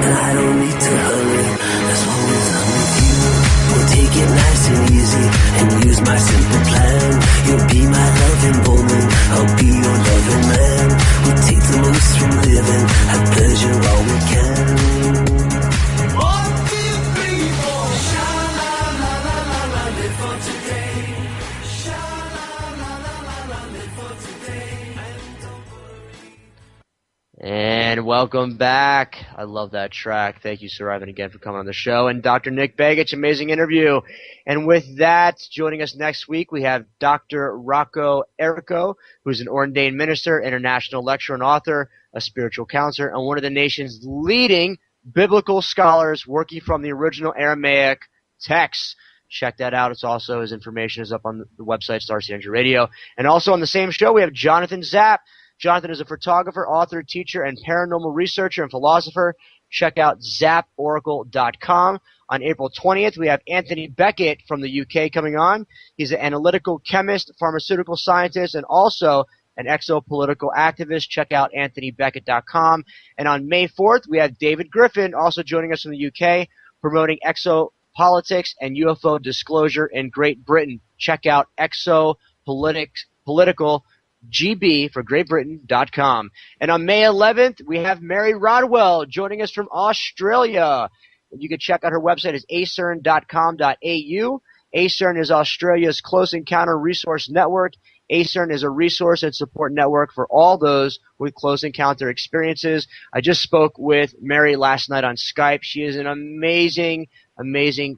and I don't need to hurry as long as I'm with you. We'll take it nice and easy and use my simple plan. You'll be my loving woman, I'll be your loving man. We'll take the most from living, have pleasure while we can. 1, 2, 3, 4, sha-la-la-la-la-la, live for today. Sha-la-la-la-la-la, live for today. And don't worry. And welcome back. I love that track. Thank you, Sir Ivan, again for coming on the show. And Dr. Nick Begich, amazing interview. And with that, joining us next week, we have Dr. Rocco Errico, who's an ordained minister, international lecturer and author, a spiritual counselor, and one of the nation's leading biblical scholars working from the original Aramaic texts. Check that out. It's also, his information is up on the website, Starseed Energy Radio. And also on the same show, we have Jonathan Zapp. Jonathan is a photographer, author, teacher, and paranormal researcher and philosopher. Check out zapporacle.com. On April 20th, we have Anthony Beckett from the UK coming on. He's an analytical chemist, pharmaceutical scientist, and also an exopolitical activist. Check out anthonybeckett.com. And on May 4th, we have David Griffin also joining us from the UK, promoting exopolitics and UFO disclosure in Great Britain. Check out exopolitical GB for GreatBritain.com. And on May 11th, we have Mary Rodwell joining us from Australia. You can check out her website is acern.com.au. ACERN is Australia's Close Encounter Resource Network. ACERN is a resource and support network for all those with close encounter experiences. I just spoke with Mary last night on Skype. She is an amazing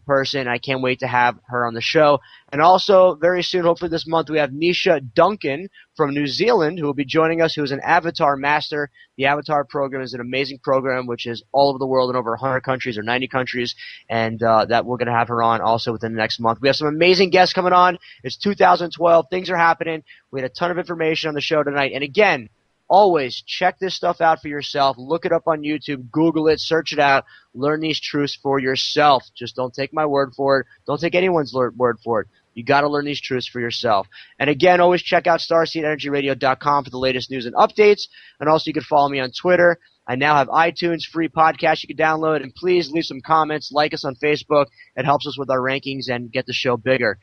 person. I can't wait to have her on the show. And also, very soon, hopefully this month, we have Nisha Duncan from New Zealand who will be joining us, who is an Avatar Master. The Avatar program is an amazing program which is all over the world in over 100 countries or 90 countries, and that we're going to have her on also within the next month. We have some amazing guests coming on. It's 2012. Things are happening. We had a ton of information on the show tonight. And again, always check this stuff out for yourself. Look it up on YouTube. Google it. Search it out. Learn these truths for yourself. Just don't take my word for it. Don't take anyone's word for it. You got to learn these truths for yourself. And again, always check out StarseedEnergyRadio.com for the latest news and updates. And also you can follow me on Twitter. I now have iTunes, free podcast you can download. And please leave some comments, like us on Facebook. It helps us with our rankings and get the show bigger.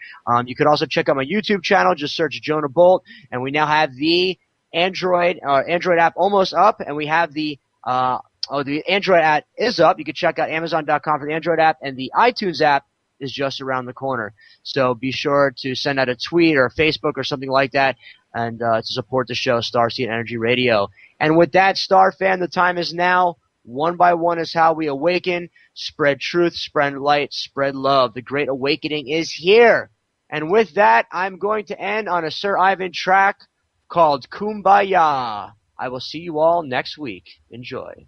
You can also check out my YouTube channel. Just search Jonah Bolt. And we now have the Android app almost up. And we have the Android app is up. You can check out Amazon.com for the Android app. And the iTunes app is just around the corner. So be sure to send out a tweet or a Facebook or something like that and to support the show, Starseed Energy Radio. And with that, Star fan, the time is now. One by one is how we awaken. Spread truth, spread light, spread love. The Great Awakening is here. And with that, I'm going to end on a Sir Ivan track called Kumbaya. I will see you all next week. Enjoy.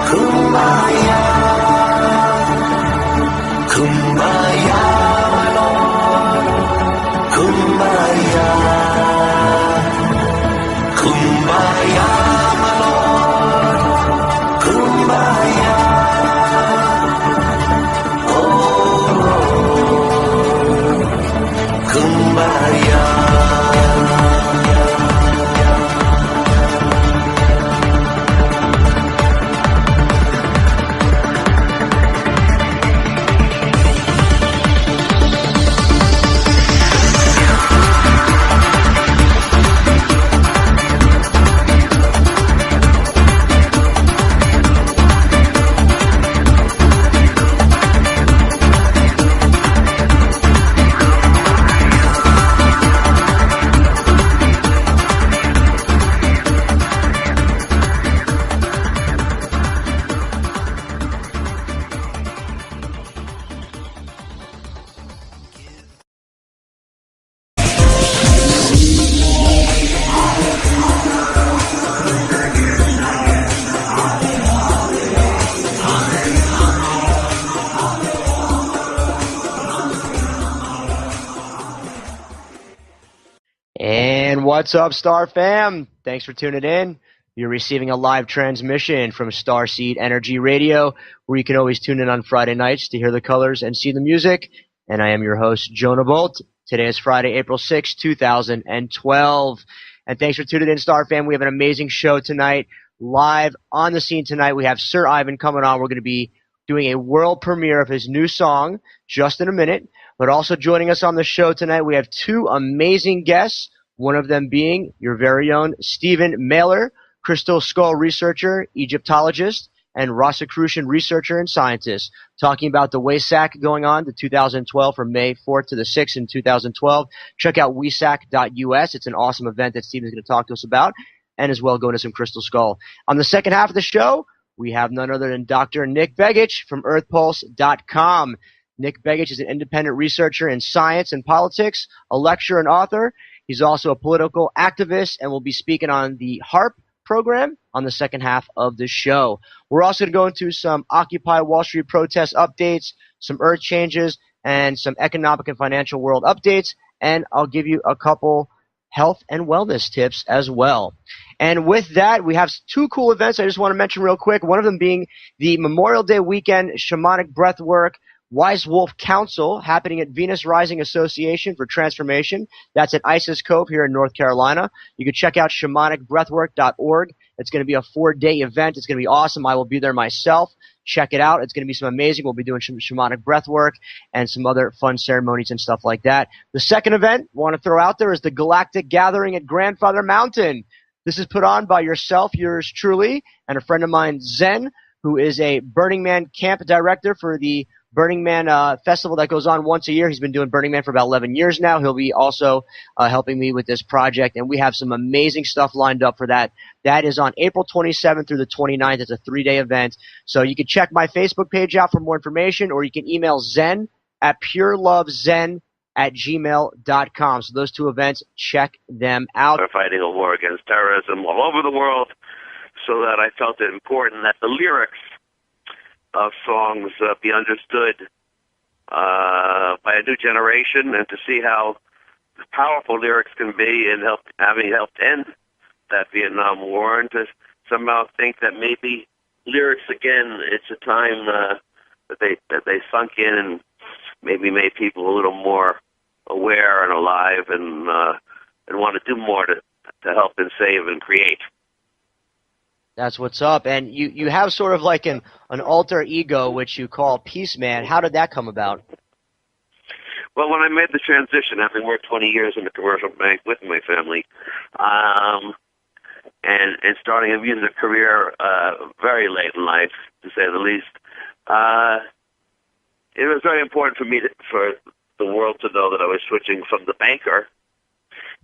Kumbaya, Kumbaya, my Lord, Kumbaya, Kumbaya, my Lord, Kumbaya, oh, Kumbaya. And what's up, Star fam? Thanks for tuning in. You're receiving a live transmission from Starseed Energy Radio, where you can always tune in on Friday nights to hear the colors and see the music. And I am your host, Jonah Bolt. Today is Friday, April 6, 2012. And thanks for tuning in, Star fam. We have an amazing show tonight. Live on the scene tonight, we have Sir Ivan coming on. We're going to be doing a world premiere of his new song just in a minute. But also joining us on the show tonight, we have two amazing guests, one of them being your very own Stephen Mehler, crystal skull researcher, Egyptologist, and Rosicrucian researcher and scientist, talking about the WESAC going on to 2012 from May 4th to the 6th in 2012. Check out wesac.us. It's an awesome event that Stephen's going to talk to us about, and as well go into some crystal skull. On the second half of the show, we have none other than Dr. Nick Begich from earthpulse.com. Nick Begich is an independent researcher in science and politics, a lecturer and author. He's also a political activist and will be speaking on the HAARP program on the second half of the show. We're also going to go into some Occupy Wall Street protest updates, some earth changes, and some economic and financial world updates. And I'll give you a couple health and wellness tips as well. And with that, we have two cool events I just want to mention real quick. One of them being the Memorial Day weekend shamanic breathwork Wise Wolf Council happening at Venus Rising Association for Transformation. That's at Isis Cove here in North Carolina. You can check out shamanicbreathwork.org. It's going to be a 4-day event. It's going to be awesome. I will be there myself. Check it out. It's going to be some amazing. We'll be doing some shamanic breathwork and some other fun ceremonies and stuff like that. The second event I want to throw out there is the Galactic Gathering at Grandfather Mountain. This is put on by yourself, yours truly, and a friend of mine, Zen, who is a Burning Man camp director for the Burning Man festival that goes on once a year. He's been doing Burning Man for about 11 years now. He'll be also helping me with this project, and we have some amazing stuff lined up for that. That is on April 27th through the 29th. It's a 3-day event. So you can check my Facebook page out for more information, or you can email Zen at purelovezen@gmail.com. So those two events, check them out. We're fighting a war against terrorism all over the world, so that I felt it important that the lyrics of songs be understood by a new generation, and to see how powerful lyrics can be in having helped end that Vietnam War, and to somehow think that maybe lyrics again, it's a time that they sunk in, and maybe made people a little more aware and alive and want to do more to help and save and create. That's what's up. And you have sort of like an alter ego, which you call Peace Man. How did that come about? Well, when I made the transition, having worked 20 years in the commercial bank with my family, and starting a music career very late in life, to say the least, it was very important for me for the world to know that I was switching from the banker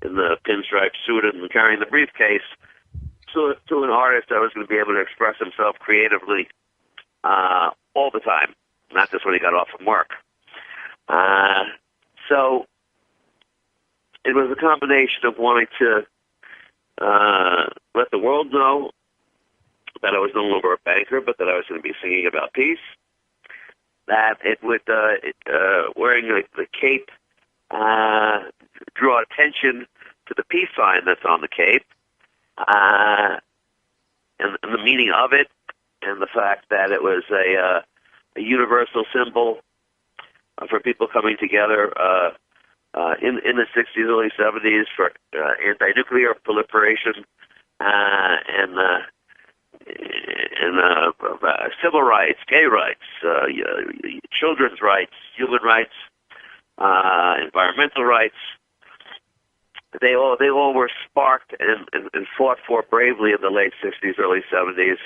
in the pinstripe suit and carrying the briefcase to an artist that was going to be able to express himself creatively all the time, not just when he got off from work. So it was a combination of wanting to let the world know that I was no longer a banker, but that I was going to be singing about peace. That it would wearing the cape draw attention to the peace sign that's on the cape, and the meaning of it, and the fact that it was a universal symbol for people coming together in the 60s, early 70s for anti-nuclear proliferation and civil rights, gay rights, children's rights, human rights, environmental rights. They all were sparked and fought for bravely in the late 60s, early 70s,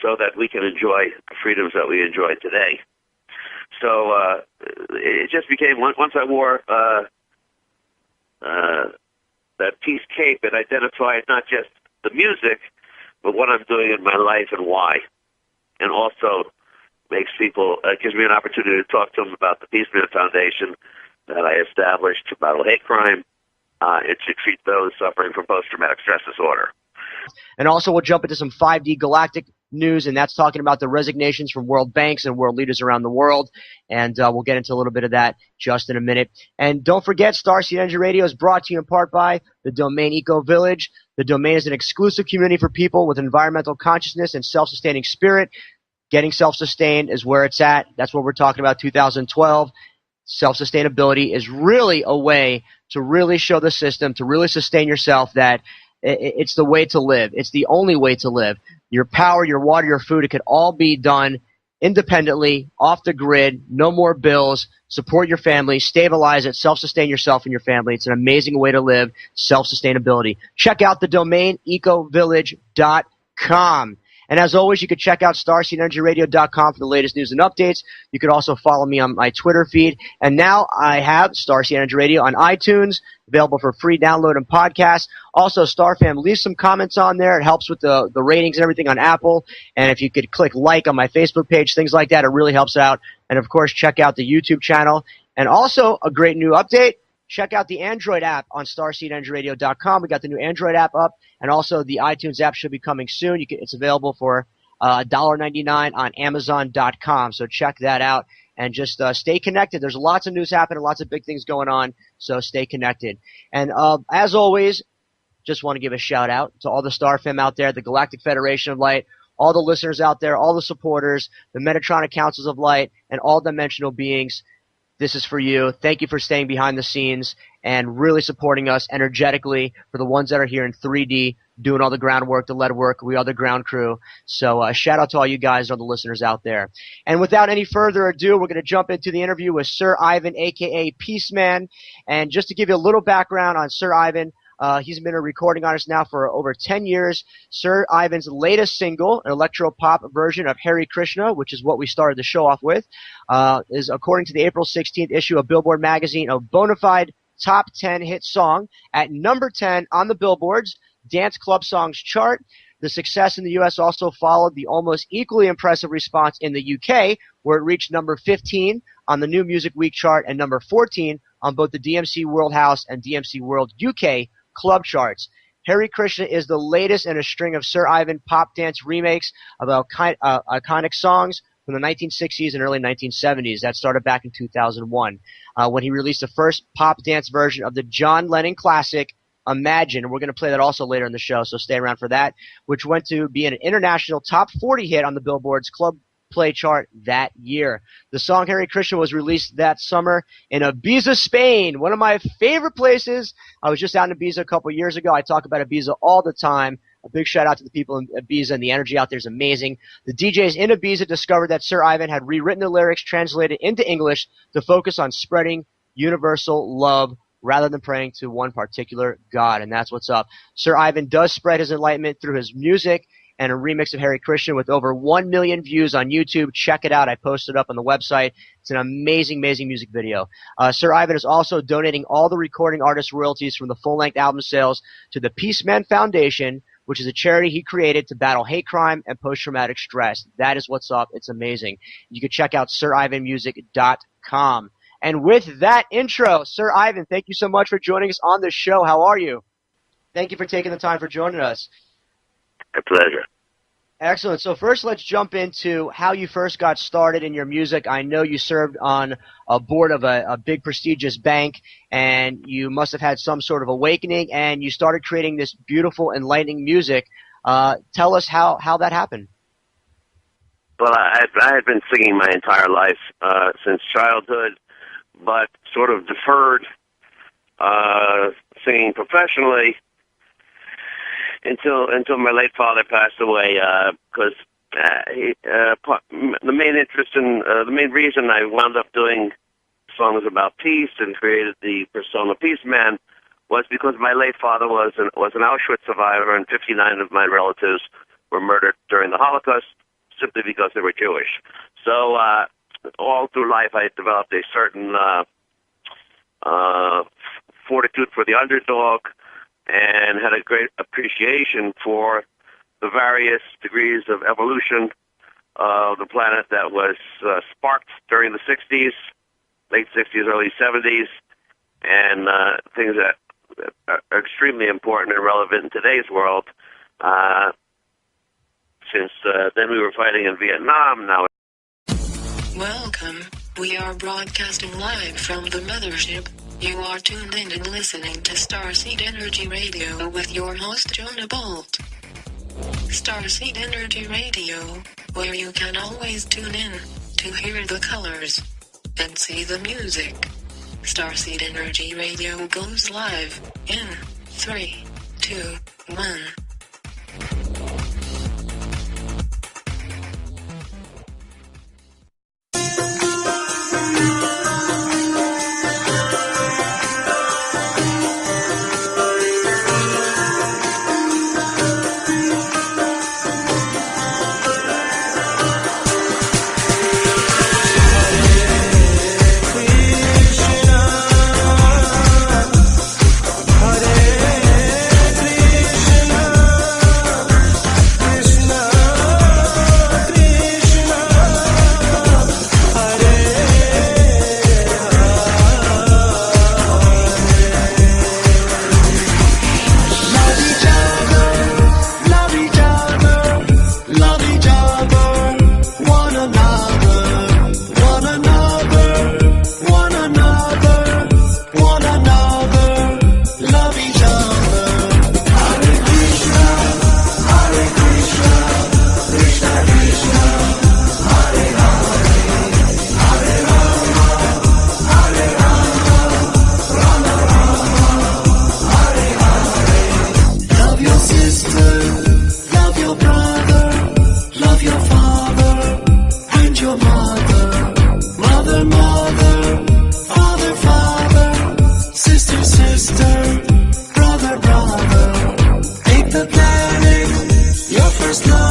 so that we can enjoy the freedoms that we enjoy today. So it just became, once I wore that peace cape, it identified not just the music, but what I'm doing in my life and why. And also makes people, gives me an opportunity to talk to them about the Peace Man Foundation that I established to battle hate crime and to treat those suffering from post-traumatic stress disorder. And also we'll jump into some 5D galactic news, and that's talking about the resignations from world banks and world leaders around the world. And we'll get into a little bit of that just in a minute. And don't forget, Starseed Energy Radio is brought to you in part by the Domain Eco Village. The Domain is an exclusive community for people with environmental consciousness and self-sustaining spirit. Getting self-sustained is where it's at. That's what we're talking about, 2012. Self-sustainability is really a way to really show the system, to really sustain yourself, that it's the way to live. It's the only way to live. Your power, your water, your food, it could all be done independently, off the grid, no more bills. Support your family, stabilize it, self-sustain yourself and your family. It's an amazing way to live, self-sustainability. Check out the domain ecovillage.com. And as always, you can check out StarseedEnergyRadio.com for the latest news and updates. You can also follow me on my Twitter feed. And now I have Starseed Energy Radio on iTunes, available for free download and podcast. Also, StarFam, leave some comments on there. It helps with the ratings and everything on Apple. And if you could click like on my Facebook page, things like that, it really helps out. And, of course, check out the YouTube channel. And also, a great new update. Check out the Android app on StarseedEnergyRadio.com. We got the new Android app up, and also the iTunes app should be coming soon. It's available for $1.99 on Amazon.com, so check that out. And just stay connected. There's lots of news happening, lots of big things going on, so stay connected. And as always, just want to give a shout-out to all the Star Fam out there, the Galactic Federation of Light, all the listeners out there, all the supporters, the Metatronic Councils of Light, and all dimensional beings. This is for you. Thank you for staying behind the scenes and really supporting us energetically. For the ones that are here in 3D, doing all the groundwork, the lead work, we are the ground crew. So shout out to all you guys, all the listeners out there. And without any further ado, we're going to jump into the interview with Sir Ivan, a.k.a. Peaceman. And just to give you a little background on Sir Ivan, he's been a recording artist now for over 10 years. Sir Ivan's latest single, an electro-pop version of Hare Krishna, which is what we started the show off with, is, according to the April 16th issue of Billboard magazine, a bona fide top 10 hit song at number 10 on the Billboard's Dance Club Songs chart. The success in the U.S. also followed the almost equally impressive response in the U.K., where it reached number 15 on the New Music Week chart and number 14 on both the DMC World House and DMC World UK club charts. Hare Krishna is the latest in a string of Sir Ivan pop dance remakes of iconic songs from the 1960s and early 1970s. That started back in 2001 when he released the first pop dance version of the John Lennon classic Imagine. And we're going to play that also later in the show, so stay around for that, which went to be an international top 40 hit on the Billboard's Club play chart that year. The song Hare Krishna was released that summer in Ibiza, Spain, one of my favorite places. I was just out in Ibiza a couple years ago. I talk about Ibiza all the time. A big shout out to the people in Ibiza, and the energy out there is amazing. The DJs in Ibiza discovered that Sir Ivan had rewritten the lyrics translated into English to focus on spreading universal love rather than praying to one particular God, and that's what's up. Sir Ivan does spread his enlightenment through his music and a remix of Hare Krishna with over 1 million views on YouTube. Check it out. I posted it up on the website. It's an amazing, amazing music video. Sir Ivan is also donating all the recording artist royalties from the full-length album sales to the Peaceman Foundation, which is a charity he created to battle hate crime and post-traumatic stress. That is what's up. It's amazing. You can check out sirivanmusic.com. And with that intro, Sir Ivan, thank you so much for joining us on the show. How are you? Thank you for taking the time for joining us. My pleasure. Excellent. So first, let's jump into how you first got started in your music. I know you served on a board of a big prestigious bank, and you must have had some sort of awakening, and you started creating this beautiful, enlightening music. Tell us how that happened. Well, I had been singing my entire life since childhood, but sort of deferred singing professionally until my late father passed away, because the main reason I wound up doing songs about peace and created the persona Peace Man was because my late father was an Auschwitz survivor, and 59 of my relatives were murdered during the Holocaust simply because they were Jewish. So all through life I developed a certain fortitude for the underdog, and had a great appreciation for the various degrees of evolution of the planet that was sparked during the 60s, late 60s, early 70s, and things that are extremely important and relevant in today's world. Since then we were fighting in Vietnam, now. Welcome. We are broadcasting live from the mothership. You are tuned in and listening to Starseed Energy Radio with your host, Jonah Bolt. Starseed Energy Radio, where you can always tune in to hear the colors and see the music. Starseed Energy Radio goes live in 3, 2, 1. Sister, brother, brother, take the planet, your first love.